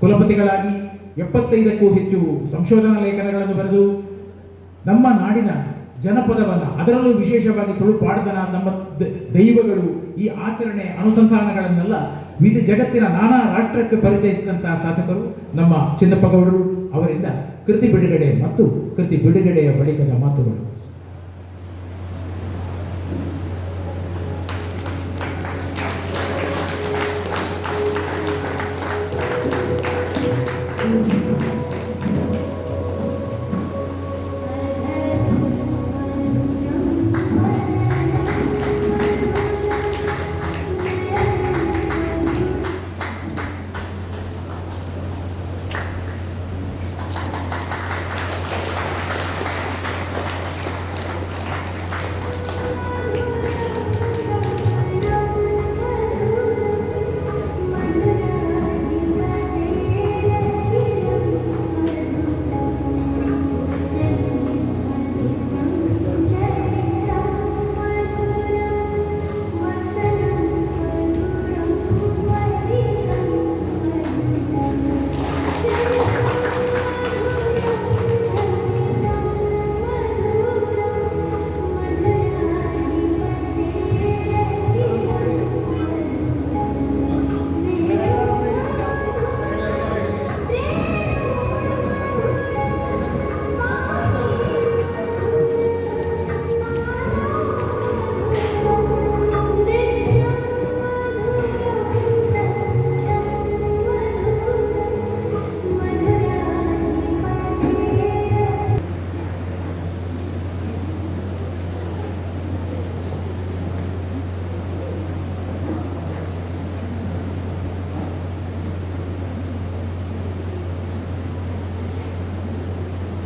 ಕುಲಪತಿಗಳಾಗಿ 75ಕ್ಕೂ ಹೆಚ್ಚು ಸಂಶೋಧನಾ ಲೇಖನಗಳನ್ನು ಬರೆದು ನಮ್ಮ ನಾಡಿನ ಜನಪದವನ್ನು, ಅದರಲ್ಲೂ ವಿಶೇಷವಾಗಿ ತುಳುಪಾಡ್ದನ, ನಮ್ಮ ದೈವಗಳು, ಈ ಆಚರಣೆ ಅನುಸಂಧಾನಗಳನ್ನೆಲ್ಲ ಜಗತ್ತಿನ ನಾನಾ ರಾಷ್ಟ್ರಕ್ಕೆ ಪರಿಚಯಿಸಿದಂತಹ ಸಾಧಕರು ನಮ್ಮ ಚಿನ್ನಪ್ಪಗೌಡರು. ಅವರಿಂದ ಕೃತಿ ಬಿಡುಗಡೆ ಮತ್ತು ಕೃತಿ ಬಿಡುಗಡೆಯ ಬಳಿಕದ ಮಾತುಗಳು.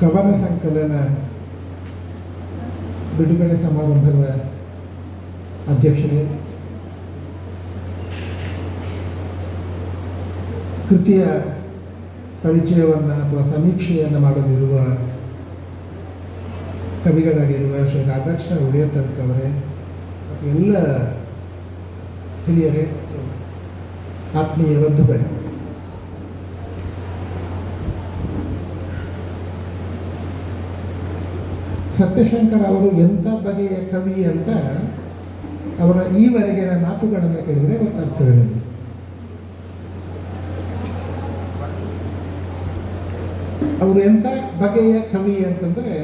ಕವನ ಸಂಕಲನ ಬಿಡುಗಡೆ ಸಮಾರಂಭದ ಅಧ್ಯಕ್ಷರೇ, ಕೃತಿಯ ಪರಿಚಯವನ್ನು ಅಥವಾ ಸಮೀಕ್ಷೆಯನ್ನು ಮಾಡಲಿರುವ ಕವಿಗಳಾಗಿರುವ ಶ್ರೀ ರಾಧಾಕೃಷ್ಣ ಉಳಿಯತಡ್ಕವರೇ ಮತ್ತು ಎಲ್ಲ ಹಿರಿಯರೇ, ಆತ್ಮೀಯ ಬಂಧುಗಳೇ, ಸತ್ಯಶಂಕರ್ ಅವರು ಎಂಥ ಬಗೆಯ ಕವಿ ಅಂತ ಅವರ ಈವರೆಗಿನ ಮಾತುಗಳನ್ನು ಕೇಳಿದರೆ ಗೊತ್ತಾಗ್ತದೆ ನಿಮಗೆ. ಅವರು ಎಂಥ ಬಗೆಯ ಕವಿ ಅಂತಂದರೆ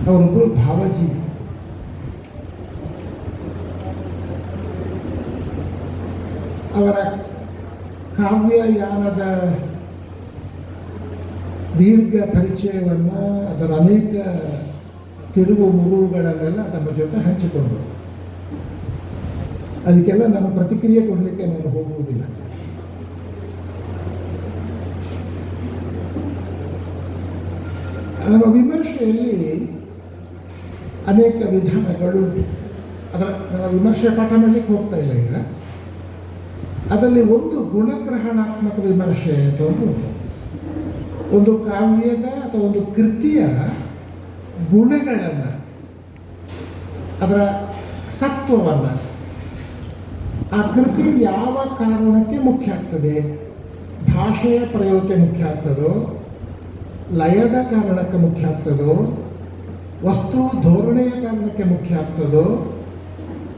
ಅವರೊಬ್ಬರು ಭಾವಜೀವಿ. ಅವರ ಕಾವ್ಯಯಾನದ ದೀರ್ಘ ಪರಿಚಯವನ್ನು, ಅದರ ಅನೇಕ ತಿರುವು ಮುರುವುಗಳನ್ನೆಲ್ಲ ತಮ್ಮ ಜೊತೆ ಹಂಚಿಕೊಂಡರು. ಅದಕ್ಕೆಲ್ಲ ನಾನು ಪ್ರತಿಕ್ರಿಯೆ ಕೊಡಲಿಕ್ಕೆ ನಾನು ಹೋಗುವುದಿಲ್ಲ. ನಮ್ಮ ವಿಮರ್ಶೆಯಲ್ಲಿ ಅನೇಕ ವಿಧಾನಗಳು. ಅದರ ವಿಮರ್ಶೆ ಪಾಠ ಮಾಡಲಿಕ್ಕೆ ಹೋಗ್ತಾ ಇಲ್ಲ ಈಗ. ಅದರಲ್ಲಿ ಒಂದು ಗುಣಗ್ರಹಣಾತ್ಮಕ ವಿಮರ್ಶೆ ಅಂತ ಒಂದು ಕಾವ್ಯದ ಅಥವಾ ಒಂದು ಕೃತಿಯ ಗುಣಗಳನ್ನು, ಅದರ ಸತ್ವವನ್ನು, ಆ ಕೃತಿ ಯಾವ ಕಾರಣಕ್ಕೆ ಮುಖ್ಯ ಆಗ್ತದೆ, ಭಾಷೆಯ ಪ್ರಯೋಗಕ್ಕೆ ಮುಖ್ಯ ಆಗ್ತದೋ, ಲಯದ ಕಾರಣಕ್ಕೆ ಮುಖ್ಯ ಆಗ್ತದೋ, ವಸ್ತು ಧೋರಣೆಯ ಕಾರಣಕ್ಕೆ ಮುಖ್ಯ ಆಗ್ತದೋ,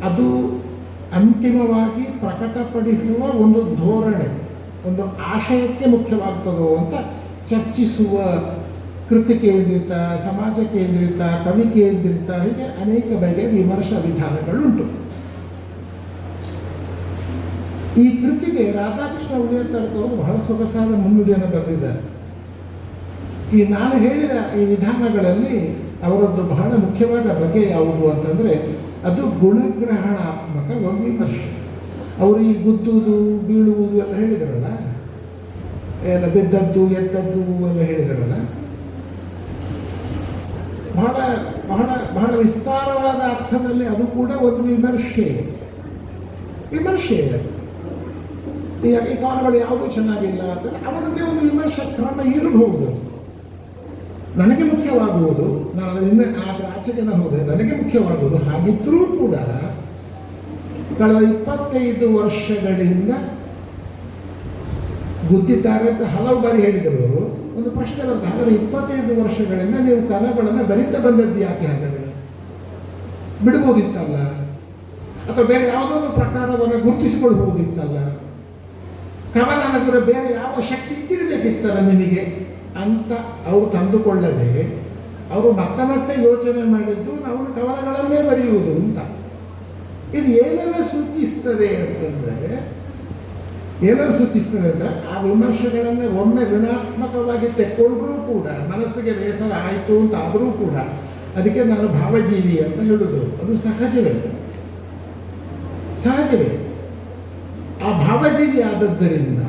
ಅದು ಅಂತಿಮವಾಗಿ ಪ್ರಕಟಪಡಿಸುವ ಒಂದು ಧೋರಣೆ, ಒಂದು ಆಶಯಕ್ಕೆ ಮುಖ್ಯವಾಗ್ತದೋ ಅಂತ ಚರ್ಚಿಸುವ ಕೃತಿ ಕೇಂದ್ರಿತ, ಸಮಾಜ ಕೇಂದ್ರಿತ, ಕವಿ ಕೇಂದ್ರಿತ, ಹೀಗೆ ಅನೇಕ ಬಗೆಯ ವಿಮರ್ಶಾ ವಿಧಾನಗಳುಂಟು. ಈ ಕೃತಿಗೆ ರಾಧಾಕೃಷ್ಣ ಉಳಿಯತಡ್ಕವರು ಬಹಳ ಸೊಗಸಾದ ಮುನ್ನುಡಿಯನ್ನು ಬರೆದಿದ್ದಾರೆ. ಈ ನಾನು ಹೇಳಿದ ಈ ವಿಧಾನಗಳಲ್ಲಿ ಅವರದ್ದು ಬಹಳ ಮುಖ್ಯವಾದ ಬಗೆ ಯಾವುದು ಅಂತಂದರೆ ಅದು ಗುಣಗ್ರಹಣಾತ್ಮಕ ಒಂದು ವಿಮರ್ಶೆ. ಅವರು ಈ ಗುದ್ದುವುದು, ಬೀಳುವುದು ಎಲ್ಲ ಹೇಳಿದಾರಲ್ಲ, ಎಲ್ಲ ಬೆದ್ದದ್ದು ಎದ್ದದ್ದು ಎಲ್ಲ ಹೇಳಿದಾರಲ್ಲ, ಬಹಳ ಬಹಳ ಬಹಳ ವಿಸ್ತಾರವಾದ ಅರ್ಥದಲ್ಲಿ ಅದು ಕೂಡ ಒಂದು ವಿಮರ್ಶೆ. ಈಗ ಈ ಕಾಲಗಳು ಯಾವುದೂ ಚೆನ್ನಾಗಿಲ್ಲ ಅಂತಂದರೆ ಅವರದ್ದೇ ಒಂದು ವಿಮರ್ಶೆ ಕ್ರಮ ಇರಬಹುದು. ನನಗೆ ಮುಖ್ಯವಾಗುವುದು, ನಾನು ಅದರಿಂದ ಅದರ ಆಚೆಗೆ ನಾನು ಹೋದರೆ ನನಗೆ ಮುಖ್ಯವಾಗುವುದು. ಹಾಗಿದ್ದರೂ ಕೂಡ ಕಳೆದ 25 ವರ್ಷಗಳಿಂದ ಗುದ್ದಿದ್ದಾರೆ ಅಂತ ಹಲವು ಬಾರಿ ಹೇಳಿದರು ಅವರು. ಒಂದು ಪ್ರಶ್ನೆ ಬರ್ತದೆ, ಹಾಗಾದ್ರೆ 25 ವರ್ಷಗಳಿಂದ ನೀವು ಕವನಗಳನ್ನು ಬರಿತಾ ಬಂದದ್ದು ಯಾಕೆ? ಹಾಗಾದರೆ ಬಿಡ್ಬೋದಿತ್ತಲ್ಲ, ಅಥವಾ ಬೇರೆ ಯಾವುದೋ ಒಂದು ಪ್ರಕಾರವನ್ನು ಗುರುತಿಸಿಕೊಳ್ಬಹುದಿತ್ತಲ್ಲ, ಕವನ ಅನ್ನೋದ್ರ ಬೇರೆ ಯಾವ ಶಕ್ತಿ ಇದ್ದಿರಬೇಕಿತ್ತಲ್ಲ ನಿಮಗೆ ಅಂತ ಅವರು ತಂದುಕೊಳ್ಳದೆ ಅವರು ಮತ್ತೆ ಯೋಚನೆ ಮಾಡಿದ್ದು ನಾವು ಕವನಗಳನ್ನೇ ಬರೆಯುವುದು ಅಂತ. ಇದು ಏನನ್ನು ಸೂಚಿಸ್ತದೆ ಅಂತಂದರೆ ಆ ವಿಮರ್ಶೆಗಳನ್ನು ಒಮ್ಮೆ ಋಣಾತ್ಮಕವಾಗಿ ತೆಕ್ಕೊಂಡ್ರೂ ಕೂಡ ಮನಸ್ಸಿಗೆ ಬೇಸರ ಆಯಿತು ಅಂತ ಆದರೂ ಕೂಡ ಅದಕ್ಕೆ ನಾನು ಭಾವಜೀವಿ ಅಂತ ಹೇಳುವುದು ಅದು ಸಹಜವೇ. ಆ ಭಾವಜೀವಿ ಆದದ್ದರಿಂದ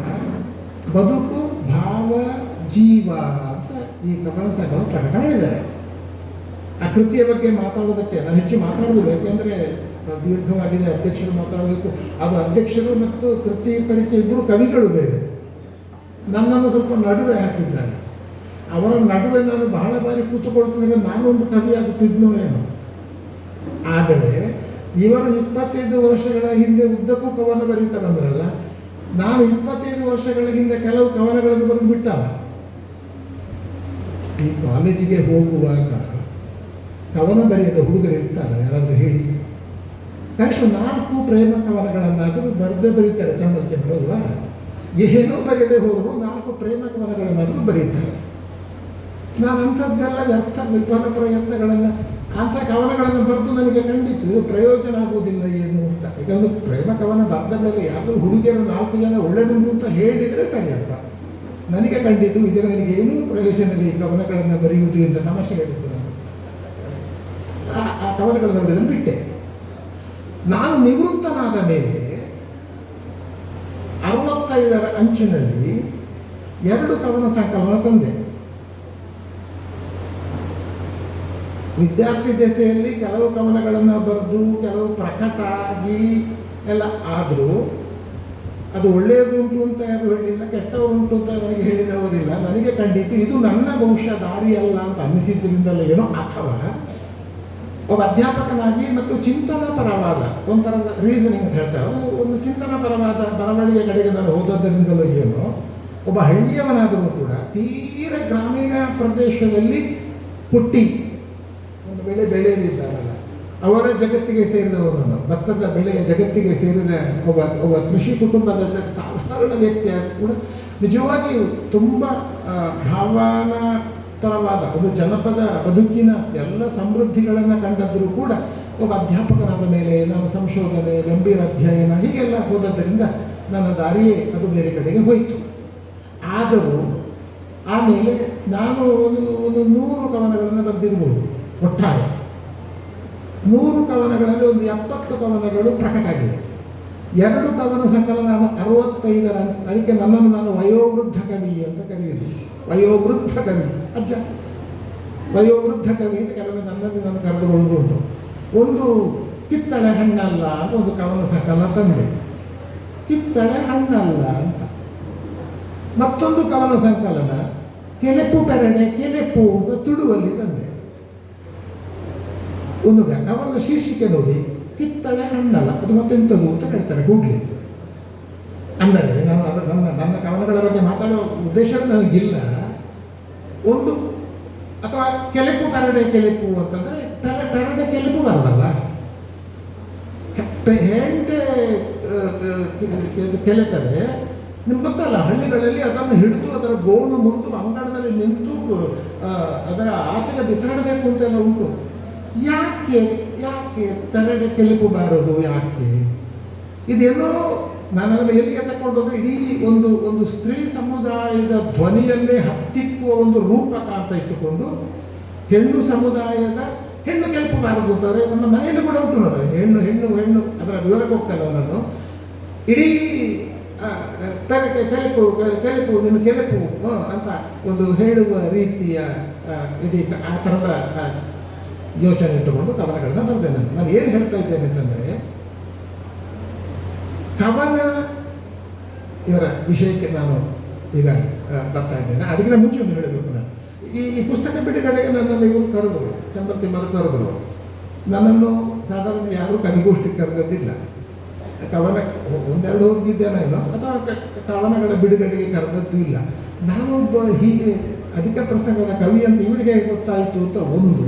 ಬದುಕು ಭಾವ ಜೀವ ಅಂತ ಈ ಕವನ ಸಂಕಲನ ಪ್ರಕಟ ಮಾಡಿದ್ದಾರೆ. ಆ ಕೃತಿಯ ಬಗ್ಗೆ ಮಾತಾಡೋದಕ್ಕೆ ನಾನು ಹೆಚ್ಚು ಮಾತಾಡೋದಿಲ್ಲ, ಯಾಕೆಂದರೆ ದೀರ್ಘವಾಗಿದೆ, ಅಧ್ಯಕ್ಷರು ಮಾತಾಡಬೇಕು. ಅದು ಅಧ್ಯಕ್ಷರು ಮತ್ತು ಕೃತಿ ಪರಿಚಯ ಇಬ್ಬರು ಕವಿಗಳು ಬೇರೆ. ನನ್ನನ್ನು ಸ್ವಲ್ಪ ನಡುವೆ ಹಾಕಿದ್ದಾರೆ. ಅವರ ನಡುವೆ ನಾನು ಬಹಳ ಬಾರಿ ಕೂತುಕೊಳ್ತಿದ್ದರೆ ನಾನೊಂದು ಕವಿ ಆಗುತ್ತಿದ್ನೋ ಏನೋ. ಆದರೆ ಇವರು 25 ವರ್ಷಗಳ ಹಿಂದೆ ಉದ್ದಕ್ಕೂ ಕವನ ಬರೀತಾ ಬಂದ್ರಲ್ಲ, ನಾನು 25 ವರ್ಷಗಳ ಹಿಂದೆ ಕೆಲವು ಕವನಗಳನ್ನು ಬರೆದು ಬಿಟ್ಟವ. ಈ ಕಾಲೇಜಿಗೆ ಹೋಗುವಾಗ ಕವನ ಬರೆಯದ ಹುಡುಗರು ಇರ್ತಾರೆ, ಯಾರಾದರೂ ಹೇಳಿ? ಕನಿಷ್ಠ 4 ಪ್ರೇಮ ಕವನಗಳನ್ನಾದರೂ ಬರೀತಾರೆ. ಚಂಬಲ್ ಅಲ್ವಾ? ಏನೂ ಬರೆಯದೆ ಹೋದರೂ 4 ಪ್ರೇಮ ಕವನಗಳನ್ನಾದರೂ ಬರೀತಾರೆ. ನಾನು ಅಂಥದ್ದೆಲ್ಲ ವ್ಯರ್ಥ ವಿಫಲ ಪ್ರಯತ್ನಗಳನ್ನು, ಅಂಥ ಕವನಗಳನ್ನು ಬರೆದು ನನಗೆ ಕಂಡಿತು ಪ್ರಯೋಜನ ಆಗುವುದಿಲ್ಲ ಏನು ಅಂತ. ಈಗ ಒಂದು ಪ್ರೇಮ ಕವನ ಬರೆದ ಮೇಲೆ ಯಾರು ಹುಡುಗಿಯರು 4 ಜನ ಒಳ್ಳೆದುಂಟು ಅಂತ ಹೇಳಿದರೆ ಸರಿಯಪ್ಪ. ನನಗೆ ಕಂಡಿತು ಇದರ ನನಗೆ ಏನೂ ಪ್ರಯೋಜನ ಇಲ್ಲ ಈ ಕವನಗಳನ್ನು ಬರೆಯುವುದರಿಂದ. ತಮಾಷೆ ಹೇಳಿದ್ದು ನಾನು ಆ ಕವನಗಳನ್ನು ಬರೆದನ್ನು ಬಿಟ್ಟೆ. ನಾನು ನಿವೃತ್ತನಾದ ಮೇಲೆ 65ರ ಅಂಚಿನಲ್ಲಿ 2 ಕವನ ಸಂಕಲನ ತಂದೆ. ವಿದ್ಯಾರ್ಥಿ ದೆಸೆಯಲ್ಲಿ ಕೆಲವು ಕವನಗಳನ್ನು ಬರೆದು ಕೆಲವು ಪ್ರಕಟ ಆಗಿ ಎಲ್ಲ ಆದರೂ ಅದು ಒಳ್ಳೆಯದು ಉಂಟು ಅಂತ ಯಾರು ಹೇಳಿಲ್ಲ, ಕೆಟ್ಟವರು ಉಂಟು ಅಂತ ನನಗೆ ಹೇಳಿದವರಿಲ್ಲ. ನನಗೆ ಕಂಡಿತು ಇದು ನನ್ನ ಬಹುಶಃ ದಾರಿಯಲ್ಲ ಅಂತ ಅನ್ನಿಸಿದ್ದರಿಂದಲೇ ಏನೋ, ಅಥವಾ ಒಬ್ಬ ಅಧ್ಯಾಪಕನಾಗಿ ಮತ್ತು ಚಿಂತನಾಪರವಾದ ಒಂಥರದ ರೀಸನಿಂಗ್ ಅಂತ ಹೇಳ್ತಾರೆ, ಒಂದು ಚಿಂತನಾಪರವಾದ ಬರವಣಿಗೆ ಕಡೆಗೆ ನಾನು ಹೋದದ್ದರಿಂದಲೂ ಏನೋ, ಒಬ್ಬ ಹಳ್ಳಿಯವನಾದರೂ ಕೂಡ ತೀರ ಗ್ರಾಮೀಣ ಪ್ರದೇಶದಲ್ಲಿ ಹುಟ್ಟಿ ಒಂದು ಬೆಳೆಯಲಿದ್ದಾರಲ್ಲ ಅವರ ಜಗತ್ತಿಗೆ ಸೇರಿದವರು, ನಾನು ಭತ್ತದ ಬೆಳೆಯ ಜಗತ್ತಿಗೆ ಸೇರಿದ ಒಬ್ಬ ಕೃಷಿ ಕುಟುಂಬದ ಸಾಧಾರಣ ವ್ಯಕ್ತಿ ಕೂಡ ನಿಜವಾಗಿಯೂ ತುಂಬ ಭಾವನಾಪರವಾದ ಒಂದು ಜನಪದ ಬದುಕಿನ ಎಲ್ಲ ಸಮೃದ್ಧಿಗಳನ್ನು ಕಂಡದ್ದರೂ ಕೂಡ ಒಬ್ಬ ಅಧ್ಯಾಪಕನಾದ ಮೇಲೆ ನಾನು ಸಂಶೋಧನೆ, ಗಂಭೀರ ಅಧ್ಯಯನ ಹೀಗೆಲ್ಲ ಹೋದದ್ದರಿಂದ ನನ್ನ ದಾರಿಯೇ ಅದು ಬೇರೆ ಕಡೆಗೆ ಹೋಯಿತು. ಆದರೂ ಆಮೇಲೆ ನಾನು ಒಂದು 100 ಕವನಗಳನ್ನು ಬರೆದಿರ್ಬೋದು ಒಟ್ಟಾರೆ. 100 ಕವನಗಳಲ್ಲಿ ಒಂದು 70 ಕವನಗಳು ಪ್ರಕಟ ಆಗಿದೆ. 2 ಕವನ ಸಂಕಲನ ನಾನು 65ರ ಅದಕ್ಕೆ ನನ್ನನ್ನು ನಾನು ವಯೋವೃದ್ಧ ಕವಿ ಅಂತ ಕರೆಯುವುದು. ವಯೋವೃದ್ಧ ಕವಿ, ಅಜ್ಜ ವಯೋವೃದ್ಧ ಕವಿ ಅಂತ ಕೆಲವೊಮ್ಮೆ ನನ್ನಲ್ಲಿ ನಾನು ಕರೆದುಕೊಳ್ಳುವುದು ಉಂಟು. ಒಂದು ಕಿತ್ತಳೆ ಹಣ್ಣಲ್ಲ ಅಂತ ಒಂದು ಕವನ ಸಂಕಲನ ತಂದೆ, ಕಿತ್ತಳೆ ಹಣ್ಣಲ್ಲ ಅಂತ. ಮತ್ತೊಂದು ಕವನ ಸಂಕಲನ ಕೆಲೆಪು ಪೆರಡೆ ಕೆಲೆಪು ಅಂತ ತುಳುವಲ್ಲಿ ತಂದೆ. ಒಂದು ಕವನದ ಶೀರ್ಷಿಕೆ ನೋಡಿ, ಕಿತ್ತಳೆ ಹಣ್ಣಲ್ಲ, ಅದು ಮತ್ತೆಂಥದ್ದು ಅಂತ ಹೇಳ್ತಾರೆ ಗೂಗ್ಲಿ. ಅಂದರೆ ನಾನು ಅದು ನನ್ನ ಕವನಗಳ ಬಗ್ಗೆ ಮಾತಾಡೋ ಉದ್ದೇಶವೇ ನನಗಿಲ್ಲ. ಒಂದು ಅಥವಾ ಕೆಲೆಪು ಪೆರಡೆ ಕೆಲೆಪು ಅಂತಂದರೆ ಪೆರಡೆ ಕೆಲೆಪು ಬರಲ್ಲ, ಹೆಂಡೆ ಕೆಲೆತರೆ. ನಿಮ್ಗೆ ಗೊತ್ತಲ್ಲ, ಹಳ್ಳಿಗಳಲ್ಲಿ ಅದನ್ನು ಹಿಡಿದು ಅದರ ಗೋಣು ಮುರಿದು ಅಂಗಡದಲ್ಲಿ ನಿಂತು ಅದರ ಆಚೆಗೆ ಬಿಸಾಡಬೇಕು ಅಂತೆಲ್ಲ ಉಂಟು. ಯಾಕೆ ಪೆರಡೆ ಕೆಲೆಪು ಬಾರದು? ಯಾಕೆ? ಇದೇನೋ ನಾನು ಅದನ್ನು ಎಲ್ಲಿಗೆ ತಗೊಂಡೋದ್ರೆ ಇಡೀ ಒಂದು ಸ್ತ್ರೀ ಸಮುದಾಯದ ಧ್ವನಿಯನ್ನೇ ಹತ್ತಿಕ್ಕುವ ಒಂದು ರೂಪಕ ಅಂತ ಇಟ್ಟುಕೊಂಡು ಹೆಣ್ಣು ಸಮುದಾಯದ ಹೆಣ್ಣು ಕೆಲೆಪು ಬಾರದು ಅಂತಂದರೆ ನಮ್ಮ ಮನೆಯಲ್ಲಿ ಕೂಡ ಉಂಟು ನೋಡಿ, ಹೆಣ್ಣು ಅದರ ವಿವರಕ್ಕೆ ಹೋಗ್ತಲ್ಲ ನಾನು. ಇಡೀ ಕೆಲೆಪು ನಿನ್ನ ಕೆಲೆಪು ಅಂತ ಒಂದು ಹೇಳುವ ರೀತಿಯ ಇಡೀ ಆ ಥರದ ಯೋಚನೆ ಇಟ್ಟುಕೊಂಡು ಕವನಗಳನ್ನ ಬರೆದೆ. ನಾನು ಏನು ಹೇಳ್ತಾ ಇದ್ದೇನೆ ಅಂತಂದರೆ, ಕವನ ಇವರ ವಿಷಯಕ್ಕೆ ನಾನು ಈಗ ಬರ್ತಾ ಇದ್ದೇನೆ. ಅದಕ್ಕಿಂತ ಮುಂಚೆ ಒಂದು ಹೇಳಬೇಕು, ನಾನು ಈ ಪುಸ್ತಕ ಬಿಡುಗಡೆಗೆ ನನ್ನನ್ನು ಇವರು ಕರೆದರು, ಚಂಬಲ್ ತಿಮ್ಮರು ಕರೆದರು. ನನ್ನನ್ನು ಸಾಧಾರಣ ಯಾರೂ ಕವಿಗೋಷ್ಠಿಗೆ ಕರೆದದ್ದಿಲ್ಲ. ಕವನ ಒಂದೆರಡು ಹೋಗಿದ್ದೇನೋ ಏನೋ ಅಥವಾ ಕವನಗಳ ಬಿಡುಗಡೆಗೆ ಕರೆದದ್ದು ಇಲ್ಲ. ನಾನೊಬ್ಬ ಹೀಗೆ ಅಧಿಕ ಪ್ರಸಂಗದ ಕವಿ ಅಂತ ಇವರಿಗೆ ಗೊತ್ತಾಯಿತು ಅಂತ ಒಂದು.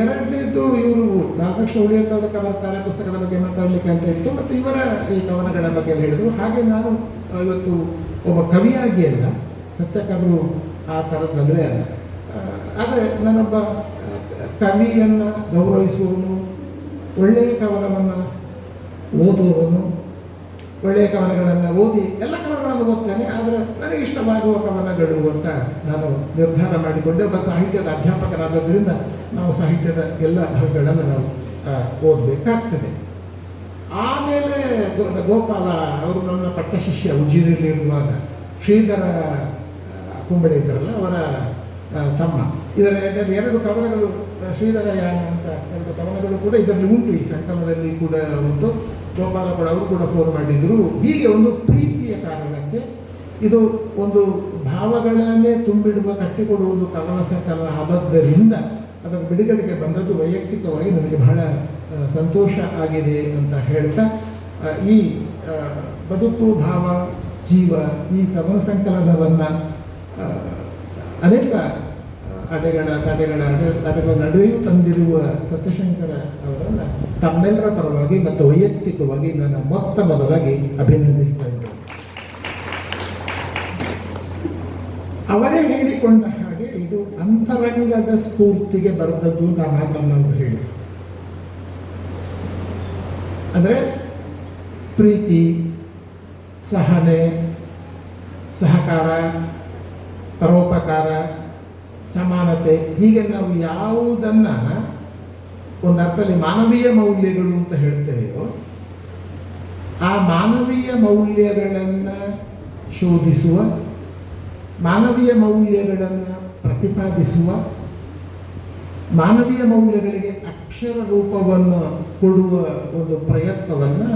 ಎರಡನೇದು ಇವರು ರಾಧಾಕೃಷ್ಣ ಉಳಿಯತ್ತದಕ್ಕೆ ಬರ್ತಾರೆ ಪುಸ್ತಕದ ಬಗ್ಗೆ ಮಾತಾಡಲಿಕ್ಕೆ ಅಂತ ಇತ್ತು, ಮತ್ತು ಇವರ ಈ ಕವನಗಳ ಬಗ್ಗೆ ಹೇಳಿದರು. ಹಾಗೆ ನಾನು ಇವತ್ತು ಒಬ್ಬ ಕವಿಯಾಗಿ ಅಲ್ಲ, ಸತ್ಯಕ್ಕಾದರೂ ಆ ಥರದ್ದಲ್ಲವೇ ಅಲ್ಲ, ಆದರೆ ನಾನೊಬ್ಬ ಕವಿಯನ್ನು ಗೌರವಿಸುವವನು, ಒಳ್ಳೆಯ ಕವನವನ್ನು ಓದುವವನು, ಒಳ್ಳೆಯ ಕವನಗಳನ್ನು ಓದಿ ಎಲ್ಲ ಕವನಗಳನ್ನು ಓದ್ತೇನೆ, ಆದರೆ ನನಗೆ ಇಷ್ಟವಾಗುವ ಕವನಗಳು ಅಂತ ನಾನು ನಿರ್ಧಾರ ಮಾಡಿಕೊಂಡೆ. ಒಬ್ಬ ಸಾಹಿತ್ಯದ ಅಧ್ಯಾಪಕರಾದದ್ದರಿಂದ ನಾವು ಸಾಹಿತ್ಯದ ಎಲ್ಲ ಭಾಗಗಳನ್ನು ನಾವು ಓದಬೇಕಾಗ್ತದೆ. ಆಮೇಲೆ ಗೋಪಾಲ ಅವರು ನನ್ನ ಪಟ್ಟ ಶಿಷ್ಯ ಉಜಿರೆಯಲ್ಲಿರುವಾಗ, ಶ್ರೀಧರ ಕುಂಬಳೆ ಇದ್ದಾರಲ್ಲ ಅವರ ತಮ್ಮ. ಇದರಲ್ಲಿ ಎರಡು ಕವನಗಳು, ಶ್ರೀಧರ ಯಾನ ಅಂತ ಎರಡು ಕವನಗಳು ಕೂಡ ಇದರಲ್ಲಿ ಉಂಟು, ಈ ಸಂಕಲನದಲ್ಲಿ ಕೂಡ ಉಂಟು. ಗೋಪಾಲ ಕೂಡ ಅವರು ಕೂಡ ಫೋನ್ ಮಾಡಿದರು. ಹೀಗೆ ಒಂದು ಪ್ರೀತಿಯ ಕಾರಣಕ್ಕೆ ಇದು ಒಂದು ಭಾವಗಳನ್ನೇ ತುಂಬಿಡುವ ಕಟ್ಟಿಕೊಡುವ ಒಂದು ಕವನ ಸಂಕಲನ ಆದದ್ದರಿಂದ ಅದರ ಬಿಡುಗಡೆಗೆ ಬಂದದ್ದು ವೈಯಕ್ತಿಕವಾಗಿ ನನಗೆ ಬಹಳ ಸಂತೋಷ ಆಗಿದೆ ಅಂತ ಹೇಳ್ತಾ, ಈ ಬದುಕು ಭಾವ ಜೀವ ಈ ಕವನ ಸಂಕಲನವನ್ನು ಅನೇಕ ತಡೆಗಳ ನಡುವೆಯೂ ತಂದಿರುವ ಸತ್ಯಶಂಕರ ಅವರನ್ನು ತಮ್ಮೆಲ್ಲರ ಪರವಾಗಿ ಮತ್ತು ವೈಯಕ್ತಿಕವಾಗಿ ನಾನು ಮೊದಲಾಗಿ ಅಭಿನಂದಿಸ್ತಾ ಇದ್ದೇನೆ. ಅವರೇ ಹೇಳಿಕೊಂಡ ಹಾಗೆ ಇದು ಅಂತರಂಗದ ಸ್ಫೂರ್ತಿಗೆ ಬರೆದದ್ದು ಅಂತ ಮಾತನ್ನು ಅವರು ಹೇಳಿದರು. ಅಂದರೆ ಪ್ರೀತಿ, ಸಹನೆ, ಸಹಕಾರ, ಪರೋಪಕಾರ, ಸಮಾನತೆ, ಹೀಗೆ ನಾವು ಯಾವುದನ್ನು ಒಂದು ಅರ್ಥದಲ್ಲಿ ಮಾನವೀಯ ಮೌಲ್ಯಗಳು ಅಂತ ಹೇಳ್ತೇವೆಯೋ ಆ ಮಾನವೀಯ ಮೌಲ್ಯಗಳನ್ನು ಶೋಧಿಸುವ, ಮಾನವೀಯ ಮೌಲ್ಯಗಳನ್ನು ಪ್ರತಿಪಾದಿಸುವ, ಮಾನವೀಯ ಮೌಲ್ಯಗಳಿಗೆ ಅಕ್ಷರ ರೂಪವನ್ನು ಕೊಡುವ ಒಂದು ಪ್ರಯತ್ನವನ್ನು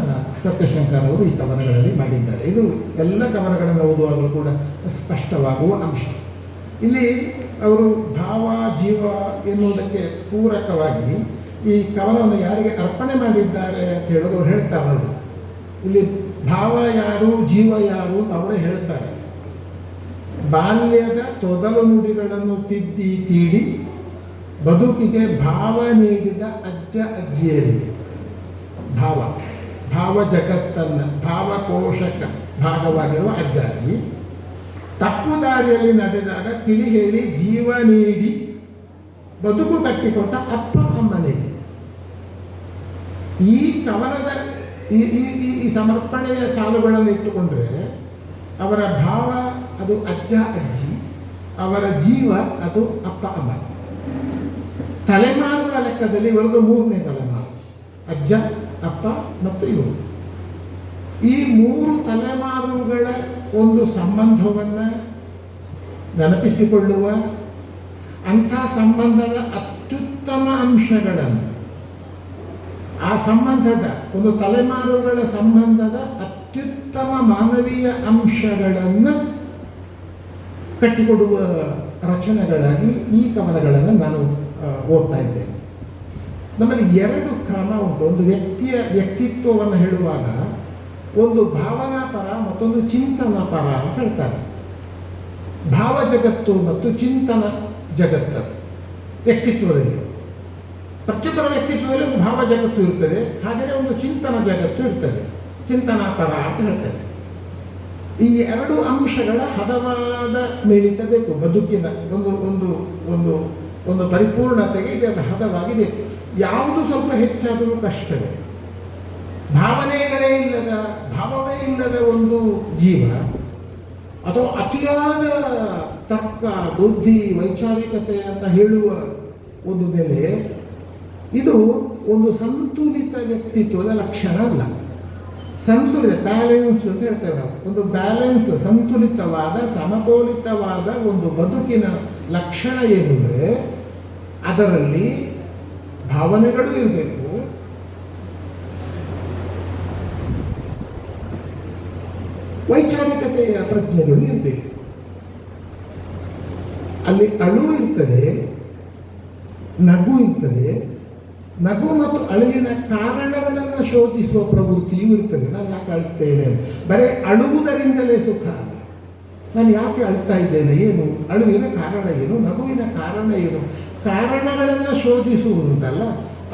ಸತ್ಯಶಂಕರ್ ಅವರು ಈ ಕವನಗಳಲ್ಲಿ ಮಾಡಿದ್ದಾರೆ. ಇದು ಎಲ್ಲ ಕವನಗಳನ್ನು ಓದುವಾಗಲೂ ಕೂಡ ಸ್ಪಷ್ಟವಾಗುವ ಅಂಶ. ಇಲ್ಲಿ ಅವರು ಭಾವ ಜೀವ ಎನ್ನುವುದಕ್ಕೆ ಪೂರಕವಾಗಿ ಈ ಕವನವನ್ನು ಯಾರಿಗೆ ಅರ್ಪಣೆ ಮಾಡಿದ್ದಾರೆ ಅಂತ ಹೇಳೋದು ಅವ್ರು ಹೇಳ್ತಾರೆ ನೋಡಿ. ಇಲ್ಲಿ ಭಾವ ಯಾರು ಜೀವ ಯಾರು ಅಂತ ಅವರೇ ಹೇಳ್ತಾರೆ. ಬಾಲ್ಯದ ತೊದಲು ನುಡಿಗಳನ್ನು ತಿದ್ದಿ ತೀಡಿ ಬದುಕಿಗೆ ಭಾವ ನೀಡಿದ ಅಜ್ಜ ಅಜ್ಜಿಯರಿಗೆ, ಭಾವ ಜಗತ್ತನ್ನು ಭಾವಕೋಶಕ ಭಾಗವಾಗಿರುವ ಅಜ್ಜ ಅಜ್ಜಿ, ತಪ್ಪು ದಾರಿಯಲ್ಲಿ ನಡೆದಾಗ ತಿಳಿ ಹೇಳಿ ಜೀವ ನೀಡಿ ಬದುಕು ಕಟ್ಟಿಕೊಟ್ಟ ಅಪ್ಪ ಅಮ್ಮನಿಗೆ. ಈ ಕವನದ ಈ ಸಮರ್ಪಣೆಯ ಸಾಲುಗಳನ್ನು ಇಟ್ಟುಕೊಂಡ್ರೆ ಅವರ ಭಾವ ಅದು ಅಜ್ಜ ಅಜ್ಜಿ, ಅವರ ಜೀವ ಅದು ಅಪ್ಪ ಅಮ್ಮ. ತಲೆಮಾರುಗಳ ಲೆಕ್ಕದಲ್ಲಿ ಇವರದು ಮೂರನೇ ತಲೆಮಾರು, ಅಜ್ಜ ಅಪ್ಪ ಮತ್ತು ಇವರು. ಈ ಮೂರು ತಲೆಮಾರುಗಳ ಒಂದು ಸಂಬಂಧವನ್ನು ನೆನಪಿಸಿಕೊಳ್ಳುವ, ಅಂಥ ಸಂಬಂಧದ ಅತ್ಯುತ್ತಮ ಅಂಶಗಳನ್ನು, ಆ ಸಂಬಂಧದ ಒಂದು ತಲೆಮಾರುಗಳ ಸಂಬಂಧದ ಅತ್ಯುತ್ತಮ ಮಾನವೀಯ ಅಂಶಗಳನ್ನು ಕಟ್ಟಿಕೊಡುವ ರಚನೆಗಳಾಗಿ ಈ ಕವನಗಳನ್ನು ನಾನು ಓದ್ತಾ ಇದ್ದೇನೆ. ನಮ್ಮಲ್ಲಿ ಎರಡು ಕ್ರಮ ಉಂಟು. ಒಂದು ವ್ಯಕ್ತಿತ್ವವನ್ನು ಹೇಳುವಾಗ ಒಂದು ಭಾವನಾ ಪರ ಮತ್ತೊಂದು ಚಿಂತನ ಪರ ಅಂತ ಹೇಳ್ತಾರೆ. ಭಾವ ಜಗತ್ತು ಮತ್ತು ಚಿಂತನ ಜಗತ್ತು ವ್ಯಕ್ತಿತ್ವದಲ್ಲಿ, ಪ್ರತಿಯೊಬ್ಬರ ವ್ಯಕ್ತಿತ್ವದಲ್ಲಿ ಒಂದು ಭಾವ ಜಗತ್ತು ಇರ್ತದೆ, ಹಾಗೆಯೇ ಒಂದು ಚಿಂತನ ಜಗತ್ತು ಇರ್ತದೆ, ಚಿಂತನಾ ಪರ ಅಂತ ಹೇಳ್ತಾರೆ. ಈ ಎರಡು ಅಂಶಗಳ ಹದವಾದ ಮಿಳಿತ ಬೇಕು ಬದುಕಿನ ಒಂದು ಒಂದು ಒಂದು ಒಂದು ಪರಿಪೂರ್ಣತೆಗೆ ಇದರ ಹದವಾಗಿ ಬೇಕು. ಯಾವುದು ಸ್ವಲ್ಪ ಹೆಚ್ಚಾದರೂ ಕಷ್ಟವೇ. ಭಾವವೇ ಇಲ್ಲದ ಒಂದು ಜೀವ ಅಥವಾ ಅತಿಯಾದ ತರ್ಕ ಬುದ್ಧಿ ವೈಚಾರಿಕತೆ ಅಂತ ಹೇಳುವ ಒಂದು ಬೆಲೆ, ಇದು ಒಂದು ಸಂತುಲಿತ ವ್ಯಕ್ತಿತ್ವದ ಲಕ್ಷಣ ಅಲ್ಲ. ಸಂತುಲಿತ ಬ್ಯಾಲೆನ್ಸ್ಡ್ ಅಂತ ಹೇಳ್ತೇವೆ ನಾವು. ಒಂದು ಬ್ಯಾಲೆನ್ಸ್ಡ್ ಸಂತುಲಿತವಾದ ಸಮತೋಲಿತವಾದ ಒಂದು ಬದುಕಿನ ಲಕ್ಷಣ ಏನು ಅಂದರೆ ಅದರಲ್ಲಿ ಭಾವನೆಗಳು ಇರಬೇಕು, ವೈಚಾರಿಕತೆಯ ಪ್ರಜ್ಞೆಗಳು ಇರಬೇಕು. ಅಲ್ಲಿ ಅಳು ಇರ್ತದೆ, ನಗು ಇರ್ತದೆ, ನಗು ಮತ್ತು ಅಳುವಿನ ಕಾರಣಗಳನ್ನು ಶೋಧಿಸುವ ಪ್ರವೃತ್ತಿಯೂ ಇರ್ತದೆ. ನಾನು ಯಾಕೆ ಅಳುತ್ತೇನೆ, ಬರೀ ಅಳುವುದರಿಂದಲೇ ಸುಖ ಅಲ್ಲ. ನಾನು ಯಾಕೆ ಅಳ್ತಾ ಇದ್ದೇನೆ, ಏನು ಅಳುವಿನ ಕಾರಣ ಏನು, ನಗುವಿನ ಕಾರಣ ಏನು, ಕಾರಣಗಳನ್ನು ಶೋಧಿಸುವುದುಂಟಲ್ಲ,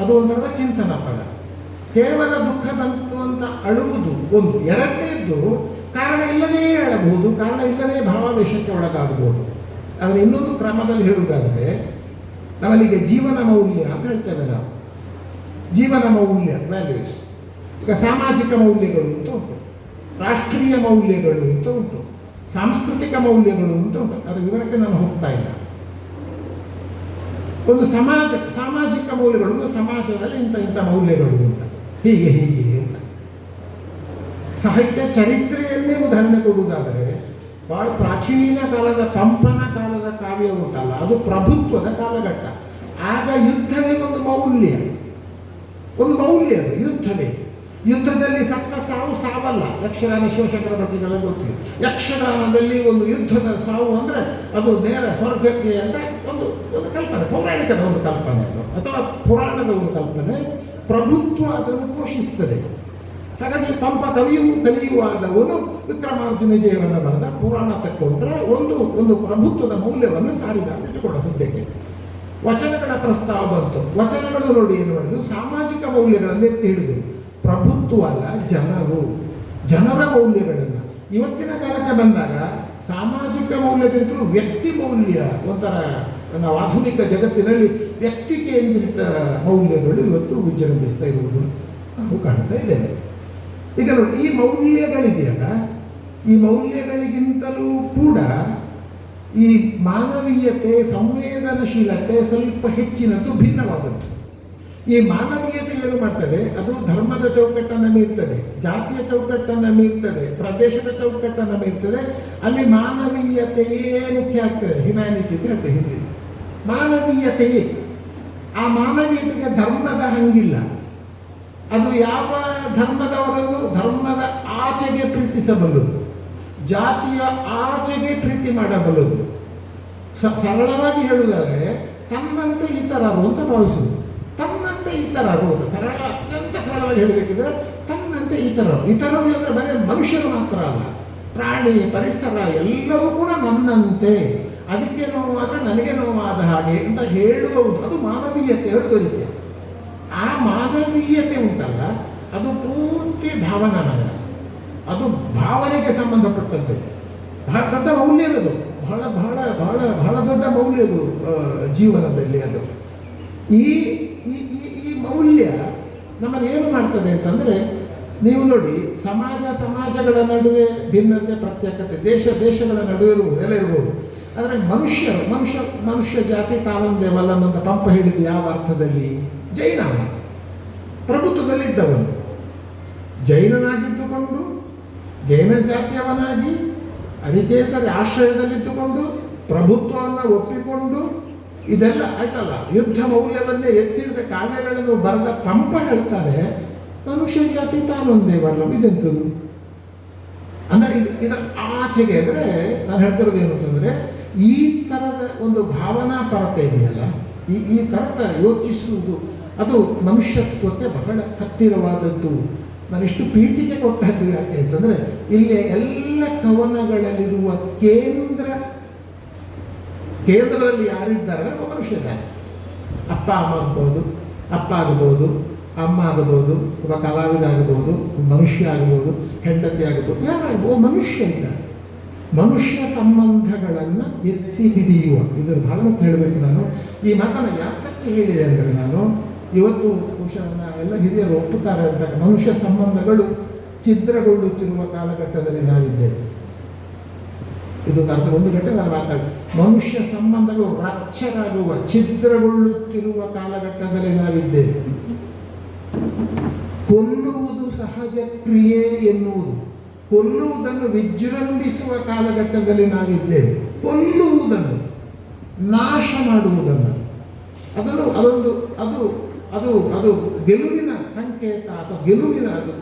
ಅದು ಒಂಥರದ ಚಿಂತನ ಪದ. ಕೇವಲ ದುಃಖ ಬಂತು ಅಂತ ಅಳುವುದು ಒಂದು. ಎರಡನೇದ್ದು, ಕಾರಣ ಇಲ್ಲದೇ ಅಳಬಹುದು, ಕಾರಣ ಇಲ್ಲದೇ ಭಾವಾವೇಶಕ್ಕೆ ಒಳಗಾಗಬಹುದು. ಆದರೆ ಇನ್ನೊಂದು ಕ್ರಮದಲ್ಲಿ ಹೇಳುವುದಾದರೆ, ನಮ್ಮಲ್ಲಿಗೆ ಜೀವನ ಮೌಲ್ಯ ಅಂತ ಹೇಳ್ತೇವೆ ನಾವು. ಜೀವನ ಮೌಲ್ಯ, ವ್ಯಾಲ್ಯೂಸ್. ಈಗ ಸಾಮಾಜಿಕ ಮೌಲ್ಯಗಳು ಅಂತ ಉಂಟು, ರಾಷ್ಟ್ರೀಯ ಮೌಲ್ಯಗಳು ಅಂತ ಉಂಟು, ಸಾಂಸ್ಕೃತಿಕ ಮೌಲ್ಯಗಳು ಅಂತ ಉಂಟು. ಅದರ ವಿವರಕ್ಕೆ ನಾನು ಹೋಗ್ತಾ ಇಲ್ಲ. ಒಂದು ಸಾಮಾಜಿಕ ಮೌಲ್ಯಗಳು, ಒಂದು ಸಮಾಜದಲ್ಲಿ ಇಂಥ ಮೌಲ್ಯಗಳು ಅಂತ, ಹೀಗೆ ಅಂತ. ಸಾಹಿತ್ಯ ಚರಿತ್ರೆಯನ್ನೇ ಉದಾಹರಣೆ ಕೊಡುವುದಾದರೆ, ಬಹಳ ಪ್ರಾಚೀನ ಕಾಲದ ಪಂಪನ ಕಾಲದ ಕಾವ್ಯ ಉಂಟಲ್ಲ, ಅದು ಪ್ರಭುತ್ವದ ಕಾಲಘಟ್ಟ. ಆಗ ಯುದ್ಧವೇ ಒಂದು ಮೌಲ್ಯ, ಅದು ಯುದ್ಧವೇ. ಯುದ್ಧದಲ್ಲಿ ಸತ್ತ ಸಾವಲ್ಲ. ಯಕ್ಷಗಾನ ಶಿವಶಂಕರ ಭಟ್ಟಿಗೆಲ್ಲ ಗೊತ್ತಿದೆ. ಯಕ್ಷಗಾನದಲ್ಲಿ ಒಂದು ಯುದ್ಧದ ಸಾವು ಅಂದರೆ ಅದು ನೇರ ಸ್ವರ್ಗಕ್ಕೆ ಅಂತ ಒಂದು ಕಲ್ಪನೆ, ಪೌರಾಣಿಕದ ಒಂದು ಕಲ್ಪನೆ ಅದು, ಅಥವಾ ಪುರಾಣದ ಒಂದು ಕಲ್ಪನೆ. ಪ್ರಭುತ್ವ ಅದನ್ನು ಪೋಷಿಸ್ತದೆ. ಹಾಗಾಗಿ ಪಂಪ ಕಲಿಯುವಾದವನು ವಿಕ್ರಮಾರ್ಜುನ ಜೀವನ ಬರೆದ ಪುರಾಣ ತಕ್ಕೊಂಡ್ರೆ ಒಂದು ಪ್ರಭುತ್ವದ ಮೌಲ್ಯವನ್ನು ಸಾರಿದ ಅಂತ ಇಟ್ಟುಕೊಳ್ಳ. ಸದ್ಯಕ್ಕೆ ವಚನಗಳ ಪ್ರಸ್ತಾವ ಬಂತು. ವಚನಗಳು ನೋಡಿ ಏನು ಮಾಡಿದ್ರು, ಸಾಮಾಜಿಕ ಮೌಲ್ಯಗಳನ್ನು ಎತ್ತಿ ಹಿಡಿದು. ಪ್ರಭುತ್ವ ಅಲ್ಲ, ಜನರ ಮೌಲ್ಯಗಳನ್ನು. ಇವತ್ತಿನ ಕಾಲಕ್ಕೆ ಬಂದಾಗ ಸಾಮಾಜಿಕ ಮೌಲ್ಯಕ್ಕಿಂತಲೂ ವ್ಯಕ್ತಿ ಮೌಲ್ಯ, ಒಂಥರ ನಾವು ಆಧುನಿಕ ಜಗತ್ತಿನಲ್ಲಿ ವ್ಯಕ್ತಿ ಕೇಂದ್ರಿತ ಮೌಲ್ಯಗಳು ಇವತ್ತು ವಿಜೃಂಭಿಸ್ತಾ ಇರುವುದು ನಾವು ಕಾಣ್ತಾ ಇದ್ದೇವೆ. ಈಗ ನೋಡಿ, ಈ ಮೌಲ್ಯಗಳಿದೆಯಲ್ಲ, ಈ ಮೌಲ್ಯಗಳಿಗಿಂತಲೂ ಕೂಡ ಈ ಮಾನವೀಯತೆ, ಸಂವೇದನಶೀಲತೆ ಸ್ವಲ್ಪ ಹೆಚ್ಚಿನದ್ದು, ಭಿನ್ನವಾದದ್ದು. ಈ ಮಾನವೀಯತೆ ಏನು ಮಾಡ್ತದೆ, ಅದು ಧರ್ಮದ ಚೌಕಟ್ಟನ್ನು ಮೀರ್ತದೆ, ಜಾತಿಯ ಚೌಕಟ್ಟನ್ನು ಮೀರ್ತದೆ, ಪ್ರದೇಶದ ಚೌಕಟ್ಟನ್ನು ಮೀರ್ತದೆ. ಅಲ್ಲಿ ಮಾನವೀಯತೆಯೇ ಮುಖ್ಯ ಆಗ್ತದೆ. ಹ್ಯುಮ್ಯಾನಿಟಿ ಅಂತ ಹೇಳ್ತೇವೆ ಹಿಂದಿ. ಮಾನವೀಯತೆಯೇ. ಆ ಮಾನವೀಯತೆಗೆ ಧರ್ಮದ ಹಂಗಿಲ್ಲ. ಅದು ಯಾವ ಧರ್ಮದವರನ್ನು ಧರ್ಮದ ಆಚೆಗೆ ಪ್ರೀತಿಸಬಲ್ಲದು, ಜಾತಿಯ ಆಚೆಗೆ ಪ್ರೀತಿ ಮಾಡಬಲ್ಲದು. ಸರಳವಾಗಿ ಹೇಳುವುದಾದರೆ ತನ್ನಂತೆ ಇತರರು ಅಂತ ಭಾವಿಸುವುದು. ತನ್ನಂತೆ ಇತರರು ಅಂತ ಅತ್ಯಂತ ಸರಳವಾಗಿ ಹೇಳಬೇಕಿದ್ರೆ ತನ್ನಂತೆ ಇತರರು ಅಂದರೆ ಬರೀ ಮನುಷ್ಯರು ಮಾತ್ರ ಅಲ್ಲ, ಪ್ರಾಣಿ, ಪರಿಸರ ಎಲ್ಲವೂ ಕೂಡ ನನ್ನಂತೆ. ಅದಕ್ಕೆ ನೋವಾದರೆ ನನಗೆ ನೋವಾದ ಹಾಗೆ ಅಂತ ಹೇಳುವುದು, ಅದು ಮಾನವೀಯತೆ ಹೇಳುವ ರೀತಿ. ಆ ಮಾನವೀಯತೆ ಉಂಟಲ್ಲ, ಅದು ಪೂರ್ತಿ ಭಾವನಾಮಯ. ಅದು ಭಾವನೆಗೆ ಸಂಬಂಧಪಟ್ಟದ್ದು. ಬಹಳ ದೊಡ್ಡ ಮೌಲ್ಯವಿದು, ಬಹಳ ಬಹಳ ಬಹಳ ಬಹಳ ದೊಡ್ಡ ಮೌಲ್ಯದು ಜೀವನದಲ್ಲಿ. ಅದು ಈ ಈ ಮೌಲ್ಯ ನಮ್ಮನ್ನು ಏನು ಮಾಡ್ತದೆ ಅಂತಂದರೆ, ನೀವು ನೋಡಿ, ಸಮಾಜಗಳ ನಡುವೆ ಭಿನ್ನತೆ, ಪ್ರತ್ಯೇಕತೆ, ದೇಶಗಳ ನಡುವೆ ಎಲ್ಲ ಇರ್ಬೋದು. ಆದರೆ ಮನುಷ್ಯ ಜಾತಿ ತಾನೊಂದೇ ವಲ್ಲಂ ಅಂತ ಪಂಪ ಹೇಳಿದ್ದು ಯಾವ ಅರ್ಥದಲ್ಲಿ? ಜೈನ ಪ್ರಭುತ್ವದಲ್ಲಿ ಇದ್ದವನು, ಜೈನನಾಗಿದ್ದುಕೊಂಡು ಜೈನ ಜಾತಿಯವನಾಗಿ ಅರಿಕೇಸರಿ ಆಶ್ರಯದಲ್ಲಿದ್ದುಕೊಂಡು ಪ್ರಭುತ್ವವನ್ನು ಒಪ್ಪಿಕೊಂಡು ಇದೆಲ್ಲ ಆಯ್ತಲ್ಲ, ಯುದ್ಧ ಮೌಲ್ಯವನ್ನೇ ಎತ್ತಿಡಿದ ಕಾವ್ಯಗಳನ್ನು ಬರೆದ ಪಂಪ ಹೇಳ್ತಾನೆ, ಮನುಷ್ಯ ಜಾತಿ ತಾನೊಂದೇ ವಲ್ಲಂ. ಇದೆಂಥದ್ದು ಅಂದರೆ ಇದರ ಆಚೆಗೆ ಅಂದರೆ ನಾನು ಹೇಳ್ತಿರೋದು ಏನು ಅಂತಂದರೆ, ಈ ಥರದ ಒಂದು ಭಾವನಾ ಪರತೆ ಇದೆಯಲ್ಲ, ಈ ಥರದ ಯೋಚಿಸುವುದು, ಅದು ಮನುಷ್ಯತ್ವಕ್ಕೆ ಬಹಳ ಹತ್ತಿರವಾದದ್ದು. ನಾನಿಷ್ಟು ಪೀಠಿಗೆ ಕೊಟ್ಟದ್ದು ಯಾಕೆ ಅಂತಂದರೆ, ಇಲ್ಲಿ ಎಲ್ಲ ಕವನಗಳಲ್ಲಿರುವ ಕೇಂದ್ರದಲ್ಲಿ ಯಾರಿದ್ದಾರೆ ಒಬ್ಬ ಮನುಷ್ಯ ಇದ್ದಾನೆ. ಅಪ್ಪ ಆಗಬಹುದು, ಅಮ್ಮ ಆಗಬಹುದು, ಒಬ್ಬ ಕಲಾವಿದ ಆಗಬಹುದು, ಮನುಷ್ಯ ಆಗಬಹುದು, ಹೆಂಡತಿ ಆಗಬಹುದು, ಯಾರಾಗಬಹುದು, ಮನುಷ್ಯ ಇದ್ದಾರೆ. ಮನುಷ್ಯ ಸಂಬಂಧಗಳನ್ನು ಎತ್ತಿ ಹಿಡಿಯುವ, ಇದನ್ನು ಬಹಳ ಮುಖ್ಯ ಹೇಳಬೇಕು. ನಾನು ಈ ಮಾತನ್ನು ಯಾಕಕ್ಕೆ ಹೇಳಿದೆ ಅಂದರೆ, ನಾನು ಇವತ್ತು ಬಹುಶಃ ನಾವೆಲ್ಲ ಹಿರಿಯರು ಒಪ್ಪುತ್ತಾರೆ ಅಂತ, ಮನುಷ್ಯ ಸಂಬಂಧಗಳು ಛಿದ್ರಗೊಳ್ಳುತ್ತಿರುವ ಕಾಲಘಟ್ಟದಲ್ಲಿ ನಾವಿದ್ದೇವೆ. ಇದು ಒಂದು ಗಂಟೆ ನಾನು ಮಾತಾಡಿ, ಮನುಷ್ಯ ಸಂಬಂಧಗಳು ರಚ್ಚರಾಗುವ, ಛಿದ್ರಗೊಳ್ಳುತ್ತಿರುವ ಕಾಲಘಟ್ಟದಲ್ಲಿ ನಾವಿದ್ದೇವೆ. ಕೊಲ್ಲುವುದು ಸಹಜ ಕ್ರಿಯೆ ಎನ್ನುವುದು, ಕೊಲ್ಲುವುದನ್ನು ವಿಜೃಂಭಿಸುವ ಕಾಲಘಟ್ಟದಲ್ಲಿ ನಾವಿದ್ದೇವೆ. ಕೊಲ್ಲುವುದನ್ನು, ನಾಶ ಮಾಡುವುದನ್ನು, ಅದು ಗೆಲುವಿನ ಸಂಕೇತ ಅಥವಾ ಗೆಲುವಿನ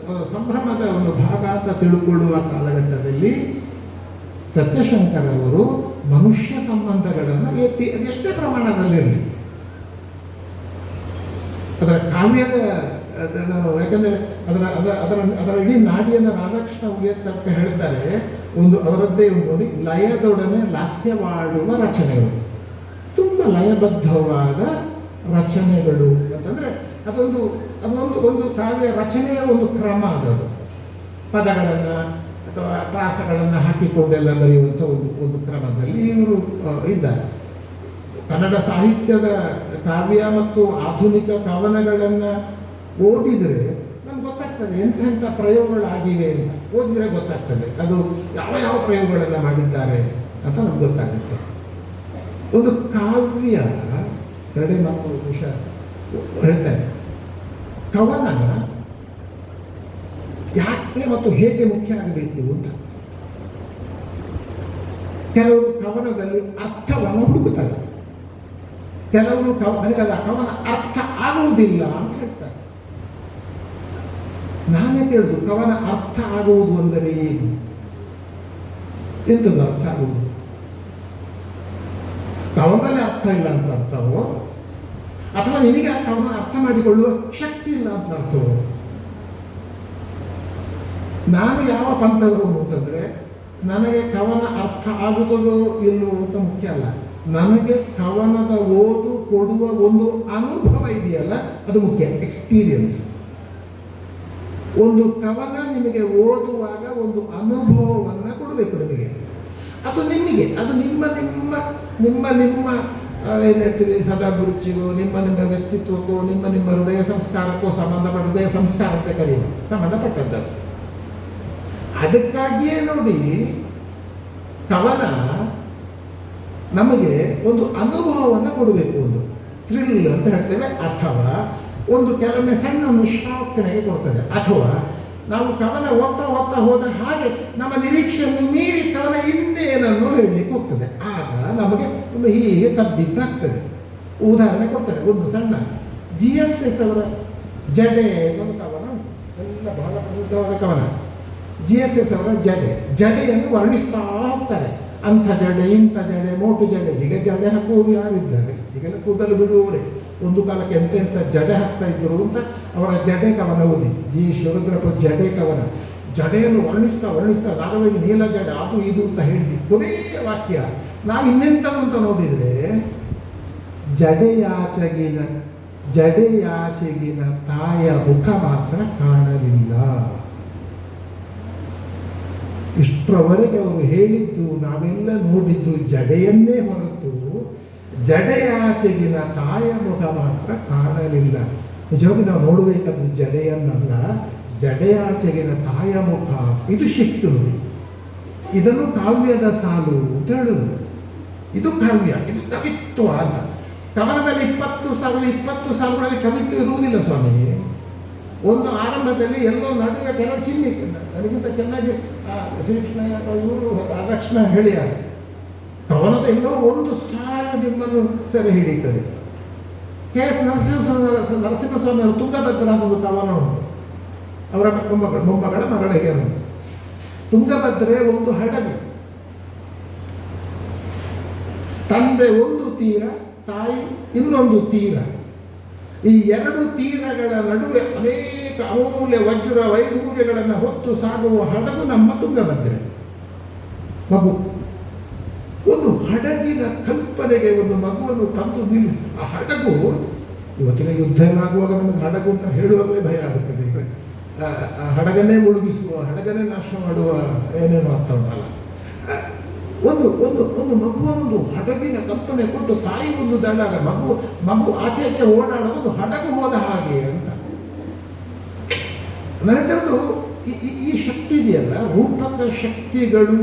ಸಂಭ್ರಮದ ಒಂದು ಭಾಗ ಅಂತ ತಿಳ್ಕೊಳ್ಳುವ ಕಾಲಘಟ್ಟದಲ್ಲಿ ಸತ್ಯಶಂಕರ್ ಅವರು ಮನುಷ್ಯ ಸಂಬಂಧಗಳನ್ನು ಎತ್ತಿ, ಅದೆಷ್ಟೇ ಪ್ರಮಾಣದಲ್ಲಿರಲಿ, ಅದರ ಕಾವ್ಯದ ನಾನು ಯಾಕಂದರೆ ಅದರ ಇಡೀ ನಾಡಿಯನ್ನು ರಾಧಾಕೃಷ್ಣ ಉಳಿಯತ್ತರ್ಕ ಹೇಳ್ತಾರೆ. ಒಂದು ಅವರದ್ದೇ ಒಂದು ನೋಡಿ, ಲಯದೊಡನೆ ಲಾಸ್ಯವಾಡುವ ರಚನೆಗಳು, ತುಂಬ ಲಯಬದ್ಧವಾದ ರಚನೆಗಳು ಅಂತಂದರೆ ಅದೊಂದು ಒಂದು ಕಾವ್ಯ ರಚನೆಯ ಒಂದು ಕ್ರಮ ಅದದು. ಪದಗಳನ್ನು ಅಥವಾ ಪ್ರಾಸಗಳನ್ನು ಹಾಕಿಕೊಂಡೆಲ್ಲ ಬರೆಯುವಂಥ ಒಂದು ಕ್ರಮದಲ್ಲಿ ಇವರು ಇದ್ದಾರೆ. ಕನ್ನಡ ಸಾಹಿತ್ಯದ ಕಾವ್ಯ ಮತ್ತು ಆಧುನಿಕ ಕವನಗಳನ್ನು ಓದಿದರೆ ನಮ್ಗೆ ಗೊತ್ತಾಗ್ತದೆ ಎಂಥ ಪ್ರಯೋಗಗಳಾಗಿವೆ ಅಂತ. ಓದಿದರೆ ಗೊತ್ತಾಗ್ತದೆ ಅದು ಯಾವ ಪ್ರಯೋಗಗಳನ್ನು ಮಾಡಿದ್ದಾರೆ ಅಂತ ನಮ್ಗೆ ಗೊತ್ತಾಗುತ್ತೆ. ಒಂದು ಕಾವ್ಯ ಎರಡೇ ಮಾತು ವಿಷಯ ಹೇಳ್ತಾರೆ. ಕವನ ಯಾಕೆ ಮತ್ತು ಹೇಗೆ ಮುಖ್ಯ ಆಗಬೇಕು ಅಂತ. ಕೆಲವರು ಕವನದಲ್ಲಿ ಅರ್ಥವನ್ನು ಹುಡುಕುತ್ತಾರೆ, ಕೆಲವರು ನನಗೆ ಆ ಕವನ ಅರ್ಥ ಆಗುವುದಿಲ್ಲ ಅಂತ ಹೇಳ್ತಾರೆ. ನಾನೇ ಕೇಳುದು, ಕವನ ಅರ್ಥ ಆಗುವುದು ಅಂದರೆ ಏನು? ಎಂಥದ್ದು ಅರ್ಥ ಆಗುವುದು? ಕವನದಲ್ಲಿ ಅರ್ಥ ಇಲ್ಲ ಅಂತ ಅರ್ಥವೋ, ಅಥವಾ ನಿನಗೆ ಆ ಕವನ ಅರ್ಥ ಮಾಡಿಕೊಳ್ಳುವ ಶಕ್ತಿ ಇಲ್ಲ ಅಂತ ಅರ್ಥವೋ? ನಾನು ಯಾವ ಪಂಥದವನು ಅಂತಂದರೆ, ನನಗೆ ಕವನ ಅರ್ಥ ಆಗುತ್ತದೋ ಇಲ್ಲವೋ ಅಂತ ಮುಖ್ಯ ಅಲ್ಲ, ನನಗೆ ಕವನದ ಓದು ಕೊಡುವ ಒಂದು ಅನುಭವ ಇದೆಯಲ್ಲ ಅದು ಮುಖ್ಯ. ಎಕ್ಸ್ಪೀರಿಯನ್ಸ್. ಒಂದು ಕವನ ನಿಮಗೆ ಓದುವಾಗ ಒಂದು ಅನುಭವವನ್ನು ಕೊಡಬೇಕು ನಿಮಗೆ. ಅದು ನಿಮಗೆ, ಅದು ನಿಮ್ಮ ಏನು ಹೇಳ್ತೀರಿ, ಸದಾಭಿರುಚಿಗೋ, ನಿಮ್ಮ ವ್ಯಕ್ತಿತ್ವಕ್ಕೋ, ನಿಮ್ಮ ಹೃದಯ ಸಂಸ್ಕಾರಕ್ಕೋ ಸಂಬಂಧಪಟ್ಟ, ಹೃದಯ ಸಂಸ್ಕಾರ ಅಂತ ಕರೆಯುವ ಸಂಬಂಧಪಟ್ಟದ್ದು. ಅದಕ್ಕಾಗಿಯೇ ನೋಡಿ, ಕವನ ನಮಗೆ ಒಂದು ಅನುಭವವನ್ನು ಕೊಡಬೇಕು, ಒಂದು ಥ್ರಿಲ್ ಅಂತ ಹೇಳ್ತೇವೆ, ಅಥವಾ ಕೆಲವೊಮ್ಮೆ ಸಣ್ಣ ಒಂದು ಶಾಕ್ನಾಗೆ ಕೊಡ್ತದೆ. ಅಥವಾ ನಾವು ಕವನ ಓದ್ತಾ ಹೋದ ಹಾಗೆ ನಮ್ಮ ನಿರೀಕ್ಷೆಯನ್ನು ಮೀರಿ ಕವನ ಇನ್ನೇನನ್ನು ಹೇಳಲಿಕ್ಕೆ ಹೋಗ್ತದೆ. ಆಗ ನಮಗೆ ಹೀಗೆ ತಬ್ಬಿಬ್ಬಾಗ್ತದೆ. ಉದಾಹರಣೆ ಕೊಡ್ತಾರೆ, ಒಂದು ಸಣ್ಣ GSS ಅವರ ಜಡೆ ಒಂದು ಕವನ, ಎಲ್ಲ ಬಹಳ ಪ್ರಸಿದ್ಧವಾದ ಕವನ. GSS ಅವರ ಜಡೆಯನ್ನು ವರ್ಣಿಸ್ತಾ ಹೋಗ್ತಾರೆ. ಅಂಥ ಜಡೆ, ಇಂಥ ಜಡೆ, ಮೋಟು ಜಡೆ. ಈಗ ಜಡೆ ಹಾಕುವವರು ಯಾರಿದ್ದಾರೆ? ಈಗೆಲ್ಲ ಕೂದಲು ಬಿಡುವವರೇ. ಒಂದು ಕಾಲಕ್ಕೆ ಎಂತೆಂಥ ಜಡೆ ಹಾಕ್ತಾ ಇದ್ದರು ಅಂತ ಅವರ ಜಡೆ ಕವನ ಓದಿ. G. ಶಿವರುದ್ರಪ್ಪ ಜಡೆ ಕವನ. ಜಡೆಯನ್ನು ವರ್ಣಿಸ್ತಾ ನಾಗವೇಣಿ ನೀಲ ಜಡೆ ಅದು ಇದು ಅಂತ ಹೇಳಿ ಕೊನೆಯ ವಾಕ್ಯ ನಾವು ಇನ್ನೆಂಥದ್ದು ಅಂತ ನೋಡಿದರೆ, ಜಡೆಯಾಚೆಗಿನ ತಾಯ ಮುಖ ಮಾತ್ರ ಕಾಣಲಿಲ್ಲ. ಇಷ್ಟರವರೆಗೆ ಅವರು ಹೇಳಿದ್ದು, ನಾವೆಲ್ಲ ನೋಡಿದ್ದು ಜಡೆಯನ್ನೇ ಹೊರತು ಜಡೆಯಾಚೆಗಿನ ತಾಯ ಮುಖ ಮಾತ್ರ ಕಾಣಲಿಲ್ಲ. ನಿಜವಾಗಿ ನಾವು ನೋಡಬೇಕಾದ ಜಡೆಯನ್ನಲ್ಲ, ಜಡೆಯಾಚೆಗಿನ ತಾಯ ಮುಖ. ಇದು ಶಿಫ್ಟ್ ನೋಡಿ. ಇದನ್ನು ಕಾವ್ಯದ ಸಾಲು ಅಂತ ಹೇಳುವುದು. ಇದು ಕಾವ್ಯ, ಇದು ಕವಿತ್ವ ಅಂತ. ಕವನದಲ್ಲಿ 20 ಸಾಲುಗಳಲ್ಲಿ ಕವಿತ್ವ ಇರುವುದಿಲ್ಲ ಸ್ವಾಮಿ. ಒಂದು ಆರಂಭದಲ್ಲಿ ಎಲ್ಲೋ ನಡುವೆ ಕೆಲವು ಚಿನ್ನಿ, ನನಗಿಂತ ಚೆನ್ನಾಗಿ ಶ್ರೀಕೃಷ್ಣ ಇವರು ರಾಧಾಕೃಷ್ಣ ಹೇಳಿದ್ದಾರೆ, ಕವನದ ಎಲ್ಲೋ ಒಂದು ಸಾಲು ನಿಮ್ಮನ್ನು ಸೆರೆ ಹಿಡಿಯುತ್ತದೆ. KS ನರಸಿಂಹಸ್ವಾಮಿ ಅವರು ತುಂಗಭದ್ರ ಅನ್ನೋದು ಕವನ ಉಂಟು. ಅವರ ಮೊಮ್ಮಗಳ ಮಗಳಿಗೆ ತುಂಗಭದ್ರೆ ಒಂದು ಹಡಗು, ತಂದೆ ಒಂದು ತೀರ, ತಾಯಿ ಇನ್ನೊಂದು ತೀರ. ಈ ಎರಡು ತೀರಗಳ ನಡುವೆ ಅನೇಕ ಅಮೂಲ್ಯ ವಜ್ರ ವೈಡೂರ್ಯಗಳನ್ನು ಹೊತ್ತು ಸಾಗುವ ಹಡಗು ನಮ್ಮ ತುಂಗಭದ್ರೆ. ಮಗು, ಒಂದು ಹಡಗಿನ ಕಲ್ಪನೆಗೆ ಒಂದು ಮಗುವನ್ನು ತಂದು ನಿಲ್ಲಿಸಿ, ಆ ಹಡಗು ಇವತ್ತಿನ ಯುದ್ಧ ಆಗುವಾಗ ನಮಗೆ ಹಡಗು ಅಂತ ಹೇಳುವಾಗಲೇ ಭಯ ಆಗುತ್ತದೆ. ಹಡಗನ್ನೇ ಮುಳುಗಿಸುವ, ಹಡಗನ್ನೇ ನಾಶ ಮಾಡುವ ಏನೇನೋ ಅರ್ಥ ಉಂಟಲ್ಲ. ಒಂದು ಮಗುವೊಂದು ಹಡಗಿನ ಕಲ್ಪನೆ ಕೊಟ್ಟು ತಾಯಿ ಒಂದು ದಂಡಾಗ ಮಗು ಆಚೆ ಓಡಾಡುವುದು ಹಡಗು ಹೋದ ಹಾಗೆ ಅಂತ. ನನಗದು ಈ ಶಕ್ತಿ ಇದೆಯಲ್ಲ, ರೂಪಕ ಶಕ್ತಿಗಳು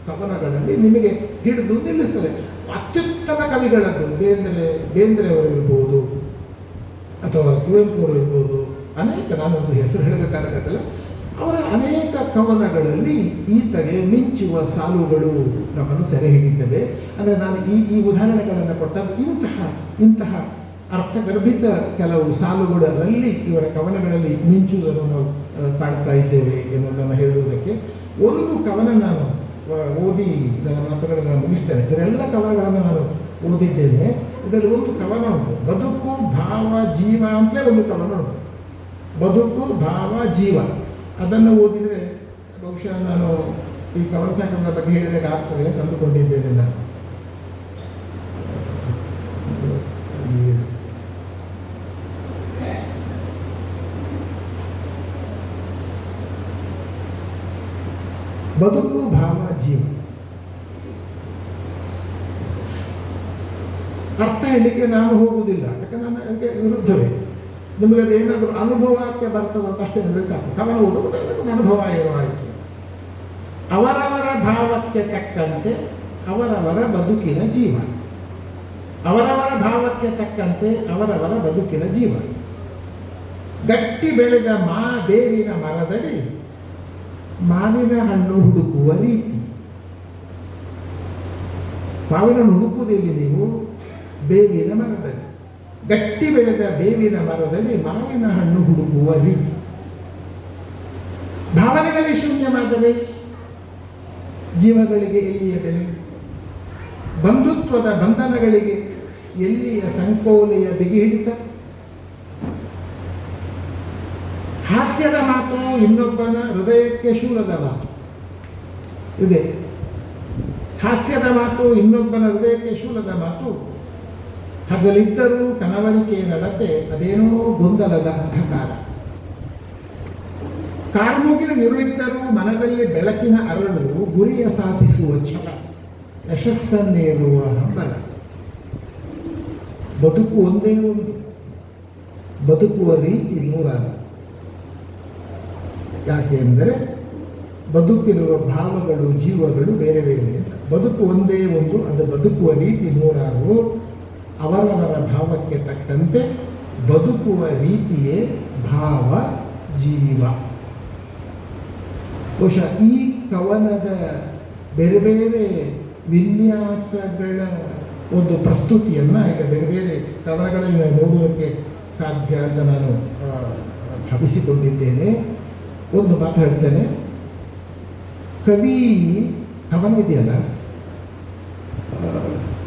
ಕವನಗಳಲ್ಲಿ ನಿಮಗೆ ಹಿಡಿದು ನಿಲ್ಲಿಸ್ತದೆ. ಅತ್ಯುತ್ತಮ ಕವಿಗಳದ್ದು ಬೇಂದ್ರೆ ಅವರು ಇರ್ಬೋದು, ಅಥವಾ ಕುವೆಂಪು ಅವರು ಇರ್ಬೋದು, ಅನೇಕ, ನಾನೊಂದು ಹೆಸರು ಹೇಳಬೇಕಾಗತ್ತಲ್ಲ, ಅವರ ಅನೇಕ ಕವನಗಳಲ್ಲಿ ಈತಗೆ ಮಿಂಚುವ ಸಾಲುಗಳು ನಮ್ಮನ್ನು ಸೆರೆ ಹಿಡಿತವೆ. ಅಂದರೆ ನಾನು ಈ ಉದಾಹರಣೆಗಳನ್ನು ಕೊಟ್ಟದ್ದು ಇಂತಹ ಅರ್ಥಗರ್ಭಿತ ಕೆಲವು ಸಾಲುಗಳಲ್ಲಿ ಇವರ ಕವನಗಳಲ್ಲಿ ಮಿಂಚುವುದನ್ನು ನಾವು ಕಾಣ್ತಾ ಇದ್ದೇವೆ ಎನ್ನುವುದನ್ನು ಹೇಳುವುದಕ್ಕೆ. ಒಂದು ಕವನ ನಾನು ಓದಿ ನನ್ನ ಮಾತುಗಳನ್ನು ಮುಗಿಸ್ತೇನೆ. ಇದರೆಲ್ಲ ಕವನಗಳನ್ನು ನಾನು ಓದಿದ್ದೇನೆ. ಇದರಲ್ಲಿ ಒಂದು ಕವನ ಉಂಟು, ಬದುಕು ಭಾವ ಜೀವ ಅಂತಲೇ ಒಂದು ಕವನ ಉಂಟು. ಬದುಕು ಭಾವ ಜೀವ ಅದನ್ನು ಓದಿದರೆ ಬಹುಶಃ ನಾನು ಈ ಕವನ ಸಂಕಲನದ ಬಗ್ಗೆ ಹೇಳಿದಾಗ ಆಗ್ತದೆ ಅಂತ ಅಂದುಕೊಂಡಿದ್ದೇನೆ ನಾನು. ಬದುಕು ಭಾವ ಜೀವ ಅರ್ಥ ಹೇಳಲಿಕ್ಕೆ ನಾನು ಹೋಗುವುದಿಲ್ಲ, ಯಾಕಂದ್ರೆ ನಾನು ಅದಕ್ಕೆ ವಿರುದ್ಧವೇ. ನಿಮಗೆ ಅದೇನಾದರೂ ಅನುಭವಕ್ಕೆ ಬರ್ತದೆ ಅಂತ ಅಷ್ಟೇ ಅಂದರೆ ಸಾಕು. ಕವನ ಓದುವುದಕ್ಕೆ ಅನುಭವ ಏನೋ ಆಯಿತು. ಅವರವರ ಭಾವಕ್ಕೆ ತಕ್ಕಂತೆ ಅವರವರ ಬದುಕಿನ ಜೀವ, ಅವರವರ ಭಾವಕ್ಕೆ ತಕ್ಕಂತೆ ಅವರವರ ಬದುಕಿನ ಜೀವ. ಗಟ್ಟಿ ಬೆಳೆದ ಬೇವಿನ ಮರದಡಿ ಮಾವಿನ ಹಣ್ಣು ಹುಡುಕುವ ರೀತಿ. ಮಾವಿನ ಹಣ್ಣು ಹುಡುಕುವುದಿಲ್ಲ ನೀವು, ಬೇವಿನ ಮರದಲ್ಲಿ. ಗಟ್ಟಿ ಬೆಳೆದ ಬೇವಿನ ಮರದಲ್ಲಿ ಮಾವಿನ ಹಣ್ಣು ಹುಡುಕುವ ರೀತಿ. ಭಾವನೆಗಳೇ ಶೂನ್ಯವಾದರೆ ಜೀವಗಳಿಗೆ ಎಲ್ಲಿಯ ಬೆಲೆ? ಬಂಧುತ್ವದ ಬಂಧನಗಳಿಗೆ ಎಲ್ಲಿಯ ಸಂಕೋಲೆಯ ಬಿಗಿ ಹಿಡಿತ? ಹಾಸ್ಯದ ಮಾತು ಇನ್ನೊಬ್ಬನ ಹೃದಯಕ್ಕೆ ಶೂಲದ ಮಾತು ಇದೆ. ಹಾಸ್ಯದ ಮಾತು ಇನ್ನೊಬ್ಬನ ಹೃದಯಕ್ಕೆ ಶೂಲದ ಮಾತು. ಹಗಲಿದ್ದರೂ ಕನವರಿಕೆ ನಡತೆ ಅದೇನೋ ಗೊಂದಲದ ಅಂಧಕಾರ. ಕಾರ್ಮುಗಿನ ಇರುಳಿದ್ದರೂ ಮನದಲ್ಲಿ ಬೆಳಕಿನ ಅರಳು ಗುರಿಯ ಸಾಧಿಸುವ ಛಲ, ಯಶಸ್ಸನ್ನೇರುವ ಹಂಬಲ. ಬದುಕು ಒಂದೇ ಒಂದು, ಬದುಕುವ ರೀತಿ ನೂರಾರು. ಯಾಕೆ ಎಂದರೆ ಬದುಕಿರುವ ಭಾವಗಳು ಜೀವಗಳು ಬೇರೆ ಬೇರೆ ಅಂತ. ಬದುಕು ಒಂದೇ ಒಂದು, ಅದು ಬದುಕುವ ರೀತಿ ನೂರಾರು. ಅವರವರ ಭಾವಕ್ಕೆ ತಕ್ಕಂತೆ ಬದುಕುವ ರೀತಿಯೇ ಭಾವ ಜೀವ. ಬಹುಶಃ ಈ ಕವನದ ಬೇರೆ ಬೇರೆ ವಿನ್ಯಾಸಗಳ ಒಂದು ಪ್ರಸ್ತುತಿಯನ್ನು ಈಗ ಬೇರೆ ಬೇರೆ ಕವನಗಳಲ್ಲಿ ನಾವು ನೋಡುವುದಕ್ಕೆ ಸಾಧ್ಯ ಅಂತ ನಾನು ಭಾವಿಸಿಕೊಂಡಿದ್ದೇನೆ. ಒಂದು ಮಾತು ಹೇಳ್ತೇನೆ. ಕವಿ ಕವನ ಇದೆಯಲ್ಲ,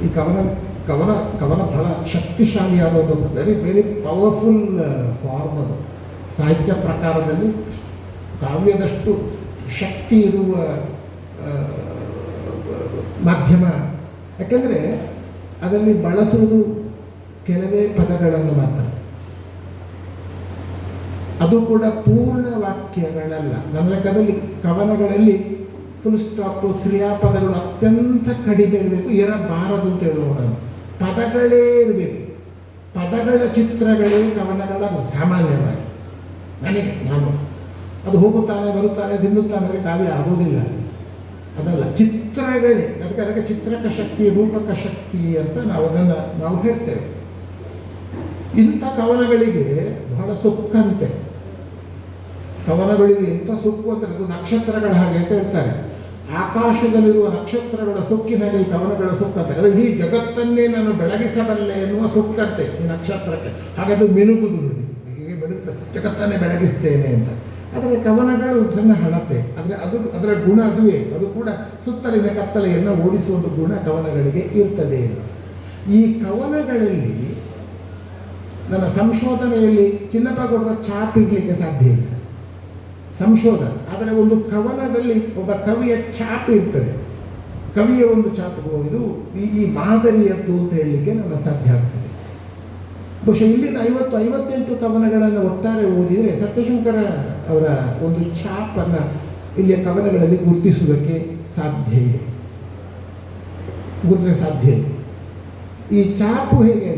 ಈ ಕವನ ಬಹಳ ಶಕ್ತಿಶಾಲಿಯಾದ ಒಂದು ವೆರಿ ವೆರಿ ಪವರ್ಫುಲ್ ಫಾರ್ಮ್. ಅದು ಸಾಹಿತ್ಯ ಪ್ರಕಾರದಲ್ಲಿ ಕಾವ್ಯದಷ್ಟು ಶಕ್ತಿ ಇರುವ ಮಾಧ್ಯಮ. ಯಾಕೆಂದರೆ ಅದರಲ್ಲಿ ಬಳಸುವುದು ಕೆಲವೇ ಪದಗಳನ್ನು ಮಾತ್ರ, ಅದು ಕೂಡ ಪೂರ್ಣ ವಾಕ್ಯಗಳಲ್ಲ. ನನ್ನ ಲೆಕ್ಕದಲ್ಲಿ ಕವನಗಳಲ್ಲಿ ಫುಲ್ ಸ್ಟಾಪ್, ಕ್ರಿಯಾಪದಗಳು ಅತ್ಯಂತ ಕಡಿಮೆ ಇರಬೇಕು, ಇರಬಾರದು ಅಂತ ಹೇಳುವ ನಾನು. ಪದಗಳೇ ಇರಬೇಕು, ಪದಗಳ ಚಿತ್ರಗಳೇ ಕವನಗಳ ಸಾಮಾನ್ಯವಾಗಿ ನಾನು ಅದು ಹೋಗುತ್ತಾನೆ ಬರುತ್ತಾನೆ ತಿನ್ನುತ್ತಾನೆ ಕಾವ್ಯ ಆಗೋದಿಲ್ಲ. ಅದಲ್ಲ, ಚಿತ್ರಗಳೇ. ಅದಕ್ಕೆ ಚಿತ್ರಕ ಶಕ್ತಿ, ರೂಪಕ ಶಕ್ತಿ ಅಂತ ನಾವು ಹೇಳ್ತೇವೆ. ಇಂಥ ಕವನಗಳಿಗೆ ಬಹಳ ಸೊಕ್ಕಂತೆ. ಕವನಗಳಿಗೆ ಎಂಥ ಸೊಕ್ಕು ಅಂತ, ಅದು ನಕ್ಷತ್ರಗಳ ಹಾಗೆ ಅಂತ ಹೇಳ್ತಾರೆ. ಆಕಾಶದಲ್ಲಿರುವ ನಕ್ಷತ್ರಗಳ ಸೊಕ್ಕಿನಾಗೆ ಈ ಕವನಗಳ ಸೊಕ್ಕಂತೆ. ಅದು ಇಡೀ ಜಗತ್ತನ್ನೇ ನಾನು ಬೆಳಗಿಸಬಲ್ಲೆ ಎನ್ನುವ ಸೊಕ್ಕಂತೆ ಈ ನಕ್ಷತ್ರಕ್ಕೆ. ಹಾಗದು ಮಿನುಗುದು ನೋಡಿ, ಹೀಗೆ ಬೆಳಗ್ತದೆ, ಜಗತ್ತನ್ನೇ ಬೆಳಗಿಸ್ತೇನೆ ಅಂತ. ಆದರೆ ಕವನಗಳು ಸಣ್ಣ ಹಣತೆ. ಅಂದರೆ ಅದರ ಗುಣ ಅದುವೇ. ಅದು ಕೂಡ ಸುತ್ತಲಿನ ಕತ್ತಲೆಯನ್ನು ಓಡಿಸುವ ಒಂದು ಗುಣ ಕವನಗಳಿಗೆ ಇರ್ತದೆ. ಈ ಕವನಗಳಲ್ಲಿ ನನ್ನ ಸಂಶೋಧನೆಯಲ್ಲಿ ಚಿನ್ನಪ್ಪಗೌಡರ ಛಾಪ್ ಇರಲಿಕ್ಕೆ ಸಾಧ್ಯ ಇಲ್ಲ, ಸಂಶೋಧನೆ. ಆದರೆ ಒಂದು ಕವನದಲ್ಲಿ ಒಬ್ಬ ಕವಿಯ ಛಾಪ್ ಇರ್ತದೆ, ಕವಿಯ ಒಂದು ಛಾಪ್. ಇದು ಈ ಮಾದರಿಯದ್ದು ಅಂತ ಹೇಳಲಿಕ್ಕೆ ನನ್ನ ಸಾಧ್ಯ ಆಗ್ತದೆ. ಬಹುಶಃ ಇಲ್ಲಿನ 58 ಕವನಗಳನ್ನು ಒಟ್ಟಾರೆ ಓದಿದರೆ ಸತ್ಯಶಂಕರ ಅವರ ಒಂದು ಛಾಪನ್ನು ಇಲ್ಲಿಯ ಕವನಗಳಲ್ಲಿ ಗುರುತಿಸುವುದಕ್ಕೆ ಸಾಧ್ಯ ಇದೆ. ಈ ಛಾಪು ಹೇಗೆ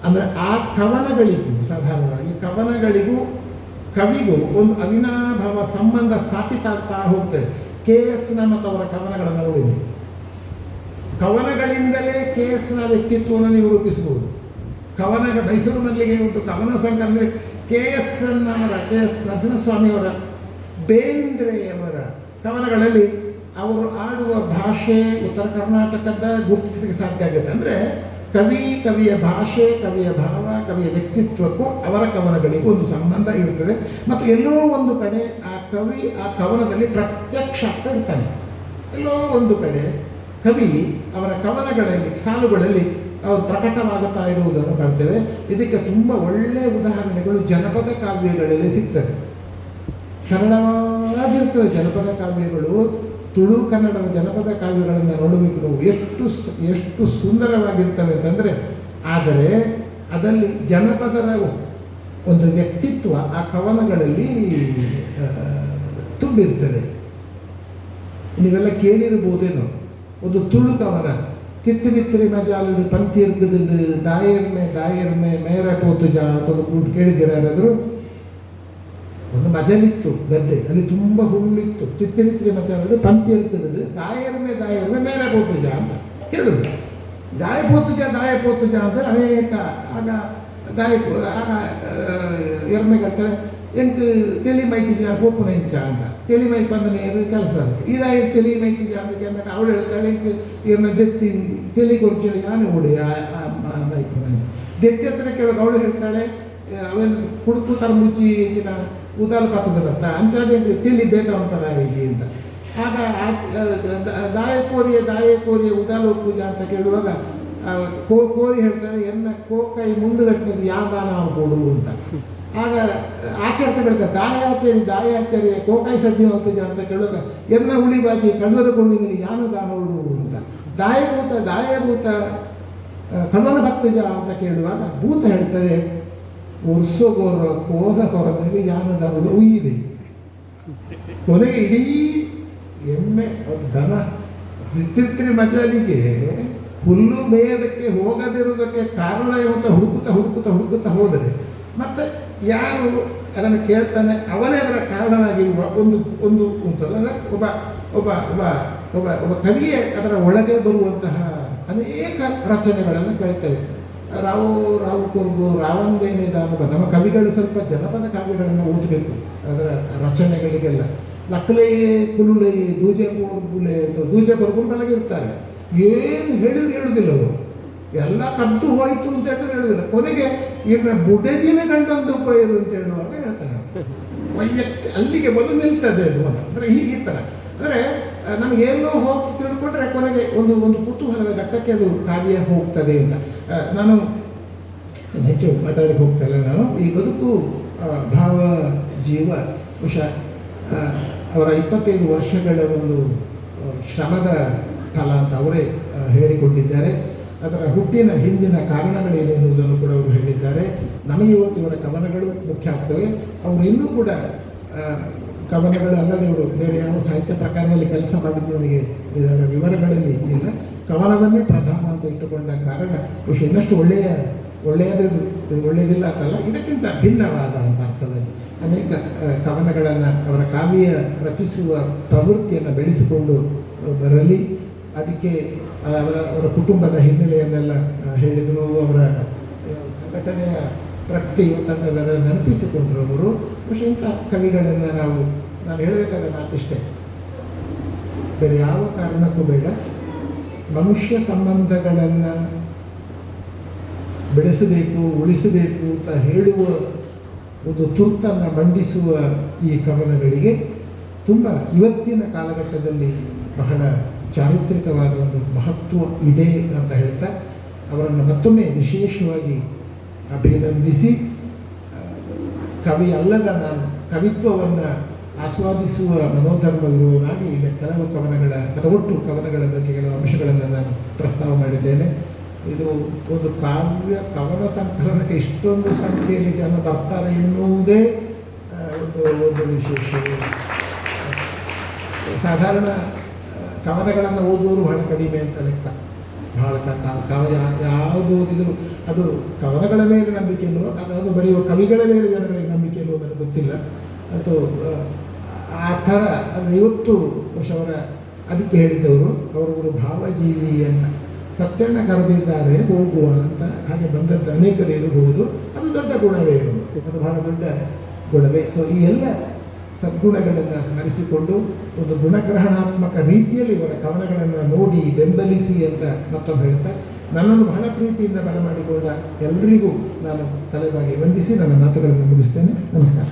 ಅಂದರೆ ಆ ಕವನಗಳಿಗೂ, ಸಾಧಾರಣವಾಗಿ ಕವನಗಳಿಗೂ ಕವಿಗೂ ಒಂದು ಅವಿನಾಭಾವ ಸಂಬಂಧ ಸ್ಥಾಪಿತ ಆಗ್ತಾ ಹೋಗ್ತದೆ. KS ಮತ್ತು ಅವರ ಕವನಗಳನ್ನು ನೋಡಿದೆ. ಕವನಗಳಿಂದಲೇ KS ವ್ಯಕ್ತಿತ್ವವನ್ನು ನೀವು ರೂಪಿಸಬಹುದು. ಮೈಸೂರು ಮಲ್ಲಿಗೆ ಒಂದು ಕವನ ಸಂಘ ಅಂದರೆ KS ನರಸಿಂಹಸ್ವಾಮಿಯವರ, ಬೇಂದ್ರೆಯವರ ಕವನಗಳಲ್ಲಿ ಅವರು ಆಡುವ ಭಾಷೆ ಉತ್ತರ ಕರ್ನಾಟಕದ ಗುರುತಿಸಲಿಕ್ಕೆ ಸಾಧ್ಯ ಆಗುತ್ತೆ. ಅಂದರೆ ಕವಿಯ ಭಾಷೆ, ಕವಿಯ ಭಾವ, ಕವಿಯ ವ್ಯಕ್ತಿತ್ವಕ್ಕೂ ಅವರ ಕವನಗಳಿಗೂ ಒಂದು ಸಂಬಂಧ ಇರುತ್ತದೆ. ಮತ್ತು ಎಲ್ಲೋ ಒಂದು ಕಡೆ ಆ ಕವಿ ಆ ಕವನದಲ್ಲಿ ಪ್ರತ್ಯಕ್ಷ ಆಗ್ತಾ ಇರ್ತಾನೆ. ಎಲ್ಲೋ ಒಂದು ಕಡೆ ಕವಿ ಅವರ ಕವನಗಳಲ್ಲಿ, ಸಾಲುಗಳಲ್ಲಿ ಅವರು ಪ್ರಕಟವಾಗುತ್ತಾ ಇರುವುದನ್ನು ಕಾಣ್ತೇವೆ. ಇದಕ್ಕೆ ತುಂಬ ಒಳ್ಳೆಯ ಉದಾಹರಣೆಗಳು ಜನಪದ ಕಾವ್ಯಗಳಲ್ಲಿ ಸಿಗ್ತದೆ. ಸರಳವಾಗಿರ್ತದೆ ಜನಪದ ಕಾವ್ಯಗಳು. ತುಳು ಕನ್ನಡದ ಜನಪದ ಕಾವ್ಯಗಳನ್ನು ನೋಡಬೇಕು ನಾವು, ಎಷ್ಟು ಸುಂದರವಾಗಿರ್ತವೆ ಅಂತಂದರೆ. ಆದರೆ ಅದರಲ್ಲಿ ಜನಪದರ ಒಂದು ವ್ಯಕ್ತಿತ್ವ ಆ ಕವನಗಳಲ್ಲಿ ತುಂಬಿರ್ತದೆ. ನೀವೆಲ್ಲ ಕೇಳಿರ್ಬೋದೇನೋ ಒಂದು ತುಳು ಕವನ, ತಿತ್ತಿರಿತ್ತಿರಿ ಮಜಾಲುಡು ಪಂತಿರ್ಗದುಂಡು ದಾಯರ್ಮೆ ಮೇರ ಪೋತುಜ ಅಂತ ಒಂದು ಕೂಟು ಕೇಳಿದ್ದೀರ ಯಾರಾದರೂ? ಒಂದು ಮಜಲಿತ್ತು ಗದ್ದೆ, ಅಲ್ಲಿ ತುಂಬ ಹುಲ್ಲಿತ್ತು. ತಿತ್ತಿರಿತ್ತಿರಿ ಮಜಾಲುಡು ಪಂತಿರ್ಗದುಂಡು ದಾಯರ್ಮೆ ಮೇರ ಪೋತುಜ ಅಂತ ಕೇಳುದು. ದಾಯ ಪೋತುಜ ಅಂದರೆ ಅನೇಕ ಆಗ ಆಗ ಎರ್ಮೆ ಹೇಳ್ತಾರೆ ಎಂಟು ತೆಲಿ ಮೈತಿಜ ಪೋಪುನ ಇಂಚ ಅಂತ. ತೆಲಿ ಮೈ ಬಂದ ನೀರು ಕೆಲಸ ಇದಾಯ ತೆಲಿ ಮೈತಿಜ ಅಂತ ಅವಳು ಹೇಳ್ತಾಳೆ ಎಂಟು ಇರ್ನ ದೆತ್ತಿ ತೆಲಿ ಕೊಡ್ಚೇಳಿ ಯಾನು ಓಡಿ ಮೈಪುನ ದೆತ್ತಿ ಹತ್ರ ಕೇಳೋಕೆ ಅವಳು ಹೇಳ್ತಾಳೆ ಅವೇನು ಕುಡುಕು ತರ ಮುಚ್ಚಿ ಹೆಚ್ಚಿನ ಉದಾಲ ಪಾತ್ರದತ್ತ ಅಂಚಾದ ತೆಲಿ ಬೇಕಾವಂತಾರ ಈಜಿ ಅಂತ. ಆಗ ದಾಯ ಕೋರಿಯ ಉದಾಲ ಪೂಜಾ ಅಂತ ಕೇಳುವಾಗ ಕೋರಿ ಹೇಳ್ತಾರೆ ಎನ್ನ ಕೋಕೈ ಮುಂಡುಗಟ್ಟಿನದು ಯಾವ ದಾನ ಕೊಡು ಅಂತ. ಆಗ ಆಚಾರ್ಯ ಹೇಳ್ತಾರೆ ದಾಯಾಚಾರ್ಯ ಕೋಕಾಯಿ ಸಜ್ಜೀವ ಅಂತ ಕೇಳುವಾಗ ಎನ್ನ ಹುಳಿ ಬಾಜಿ ಕಣ್ವರಗೊಂಡಿದ್ದೀನಿ ಯಾನು ದಾನ ಉಡು ಅಂತ. ದಾಯಭೂತ ಕಣ್ವನ ಭಕ್ತಜ ಅಂತ ಕೇಳುವಾಗ ಭೂತ ಹೇಳ್ತದೆ ವರ್ಷಗೋರ ಕೋದ ಹೊರನಿಗೆ ಯಾನು ದಾನ ಉಯ್ಯಿದೆ. ಕೊನೆಗೆ ಇಡೀ ಎಮ್ಮೆ ದನ ತಿರ್ತಿರಿ ಮಜಲಿಗೆ ಹುಲ್ಲು ಮೇಯದಕ್ಕೆ ಹೋಗದಿರುವುದಕ್ಕೆ ಕಾರಣ ಅಂತ ಹುಡುಕುತ್ತಾ ಹೋದರೆ ಮತ್ತೆ ಯಾರು ಅದನ್ನು ಕೇಳ್ತಾನೆ ಅವನೇ ಅದರ ಕಾರಣನಾಗಿರುವ ಒಂದು ಉಂಟಲ್ಲ. ಅಂದರೆ ಒಬ್ಬ ಕವಿಯೇ ಅದರ ಒಳಗೆ ಬರುವಂತಹ ಅನೇಕ ರಚನೆಗಳನ್ನು ಕೇಳ್ತೇವೆ. ರಾವು ಕುರುಬು ರಾವಂದೇನಿದಾನ ನಮ್ಮ ಕವಿಗಳು ಸ್ವಲ್ಪ ಜನಪದ ಕಾವ್ಯಗಳನ್ನು ಓದಬೇಕು. ಅದರ ರಚನೆಗಳಿಗೆಲ್ಲ ಲಕ್ಕಲೆಯೇ ಕುಲುಲೆಯೇ ದೂಜೆ ಬರ್ಬುಲ್ ಮಲಗಿರ್ತಾರೆ. ಏನು ಹೇಳುವುದಿಲ್ಲ ಅವರು, ಎಲ್ಲ ಕದ್ದು ಹೋಯಿತು ಅಂತ ಹೇಳಿದ್ರೆ ಹೇಳುದಿಲ್ಲ. ಕೊನೆಗೆ ಇವ್ರನ್ನ ಬುಡದಿನ ಗಂಡೊಂದು ಉಪಯೋಗ ಅಂತ ಹೇಳುವಾಗ ಹೇಳ್ತಾರೆ ಅಲ್ಲಿಗೆ ಬಂದು ನಿಲ್ತದೆ ಅದು ಅಂತ. ಅಂದರೆ ಈ ಥರ ಅಂದರೆ ನಮಗೇನೋ ಹೋಗಿ ತಿಳ್ಕೊಂಡ್ರೆ ಕೊನೆಗೆ ಒಂದು ಕುತೂಹಲದ ಘಟ್ಟಕ್ಕೆ ಅದು ಕಾವ್ಯ ಹೋಗ್ತದೆ ಅಂತ. ನಾನು ಹೆಚ್ಚು ಮಾತಾಡಲಿಕ್ಕೆ ಹೋಗ್ತಾ ಇಲ್ಲ. ನಾನು ಈ ಬದುಕು ಭಾವ ಜೀವ ಬಹುಶಃ ಅವರ 25 ವರ್ಷಗಳ ಒಂದು ಶ್ರಮದ ಫಲ ಅಂತ ಅವರೇ ಹೇಳಿಕೊಂಡಿದ್ದಾರೆ. ಅದರ ಹುಟ್ಟಿನ ಹಿಂದಿನ ಕಾರಣಗಳೇನು ಎನ್ನುವುದನ್ನು ಕೂಡ ಅವರು ಹೇಳಿದ್ದಾರೆ. ನಮಗೆ ಇವತ್ತು ಇವರ ಕವನಗಳು ಮುಖ್ಯ ಆಗ್ತವೆ. ಅವರು ಇನ್ನೂ ಕೂಡ ಕವನಗಳು ಅಲ್ಲದೆ ಅವರು ಬೇರೆ ಯಾವ ಸಾಹಿತ್ಯ ಪ್ರಕಾರದಲ್ಲಿ ಕೆಲಸ ಮಾಡಿದ್ದು ನನಗೆ ಇದರ ವಿವರಗಳಲ್ಲಿ ಇಲ್ಲ. ಕವನವನ್ನೇ ಪ್ರಧಾನ ಅಂತ ಇಟ್ಟುಕೊಂಡ ಕಾರಣ ಬಹುಶಃ ಇನ್ನಷ್ಟು ಒಳ್ಳೆಯದಿಲ್ಲ ಅಂತಲ್ಲ, ಇದಕ್ಕಿಂತ ಭಿನ್ನವಾದ ಅಂತ ಅರ್ಥದಲ್ಲಿ ಅನೇಕ ಕವನಗಳನ್ನು ಅವರ ಕಾವ್ಯ ರಚಿಸುವ ಪ್ರವೃತ್ತಿಯನ್ನು ಬೆಳೆಸಿಕೊಂಡು ಬರಲಿ. ಅದಕ್ಕೆ ಅವರ ಕುಟುಂಬದ ಹಿನ್ನೆಲೆಯನ್ನೆಲ್ಲ ಹೇಳಿದರು. ಅವರ ಸಂಘಟನೆಯ ಪ್ರಗತಿ ತಂಡದ ನೆನಪಿಸಿಕೊಂಡರು ಅವರು. ಬಹುಶಃ ಇಂಥ ಕವಿಗಳನ್ನು ನಾನು ಹೇಳಬೇಕಾದ ಮಾತಿಷ್ಟೇ, ಬೇರೆ ಯಾವ ಕಾರಣಕ್ಕೂ ಬೇಡ, ಮನುಷ್ಯ ಸಂಬಂಧಗಳನ್ನು ಬೆಳೆಸಬೇಕು ಉಳಿಸಬೇಕು ಅಂತ ಹೇಳುವ ಒಂದು ತುರ್ತನ್ನು ಮಂಡಿಸುವ ಈ ಕವನಗಳಿಗೆ ತುಂಬ ಇವತ್ತಿನ ಕಾಲಘಟ್ಟದಲ್ಲಿ ಬಹಳ ಚಾರಿತ್ರಿಕವಾದ ಒಂದು ಮಹತ್ವ ಇದೆ ಅಂತ ಹೇಳ್ತಾ ಅವರನ್ನು ಮತ್ತೊಮ್ಮೆ ವಿಶೇಷವಾಗಿ ಅಭಿನಂದಿಸಿ, ಕವಿ ಅಲ್ಲದ ನಾನು ಕವಿತ್ವವನ್ನು ಆಸ್ವಾದಿಸುವ ಮನೋಧರ್ಮವಿರುವನಾಗಿ ಈಗ ಕೆಲವು ಕವನಗಳ ಅಥವಾ ಒಟ್ಟು ಕವನಗಳ ಬಗ್ಗೆ ಕೆಲವು ಅಂಶಗಳನ್ನು ನಾನು ಪ್ರಸ್ತಾವ ಮಾಡಿದ್ದೇನೆ. ಇದು ಒಂದು ಕವನ ಸಂಕಲನಕ್ಕೆ ಇಷ್ಟೊಂದು ಸಂಖ್ಯೆಯಲ್ಲಿ ಜನ ಬರ್ತಾರೆ ಎನ್ನುವುದೇ ಒಂದು ವಿಶೇಷ. ಸಾಧಾರಣ ಕವನಗಳನ್ನು ಓದುವವರು ಬಹಳ ಕಡಿಮೆ ಅಂತ ಲೆಕ್ಕ. ಬಹಳ ಯಾವುದು ಓದಿದರೂ ಅದು ಕವನಗಳ ಮೇಲೆ ನಂಬಿಕೆ ಇಲ್ಲವೋ ಅದು ಬರೆಯುವ ಕವಿಗಳ ಮೇಲೆ ಜನಗಳಿಗೆ ನಂಬಿಕೆ ಇಲ್ಲವೋ ನನಗೆ ಗೊತ್ತಿಲ್ಲ. ಮತ್ತು ಆ ಥರ ಅಂದರೆ ಇವತ್ತು ಅವರ ಅದಕ್ಕೆ ಹೇಳಿದ್ದವರು ಅವರವರು ಭಾವಜೀವಿ ಅಂತ ಸತ್ಯಣ್ಣ ಕರೆದಿದ್ದಾರೆ ಹೋಗುವ ಅಂತ ಹಾಗೆ ಬಂದಂಥ ಅನೇಕರು ಇರಬಹುದು. ಅದು ದೊಡ್ಡ ಗುಣವೇ ಇರುವುದು, ಅದು ಬಹಳ ದೊಡ್ಡ ಗುಣವೇ. ಸೊ ಈ ಎಲ್ಲ ಸದ್ಗುಣಗಳನ್ನು ಸ್ಮರಿಸಿಕೊಂಡು ಒಂದು ಗುಣಗ್ರಹಣಾತ್ಮಕ ರೀತಿಯಲ್ಲಿ ಇವರ ಕವನಗಳನ್ನು ನೋಡಿ ಬೆಂಬಲಿಸಿ ಅಂತ ಮತ್ತೊಂದು ಹೇಳ್ತಾ ನನ್ನನ್ನು ಬಹಳ ಪ್ರೀತಿಯಿಂದ ಬರಮಾಡಿಕೊಂಡ ಎಲ್ಲರಿಗೂ ನಾನು ತಲೆಬಾಗಿ ವಂದಿಸಿ ನನ್ನ ಮಾತುಗಳನ್ನು ಮುಗಿಸ್ತೇನೆ. ನಮಸ್ಕಾರ.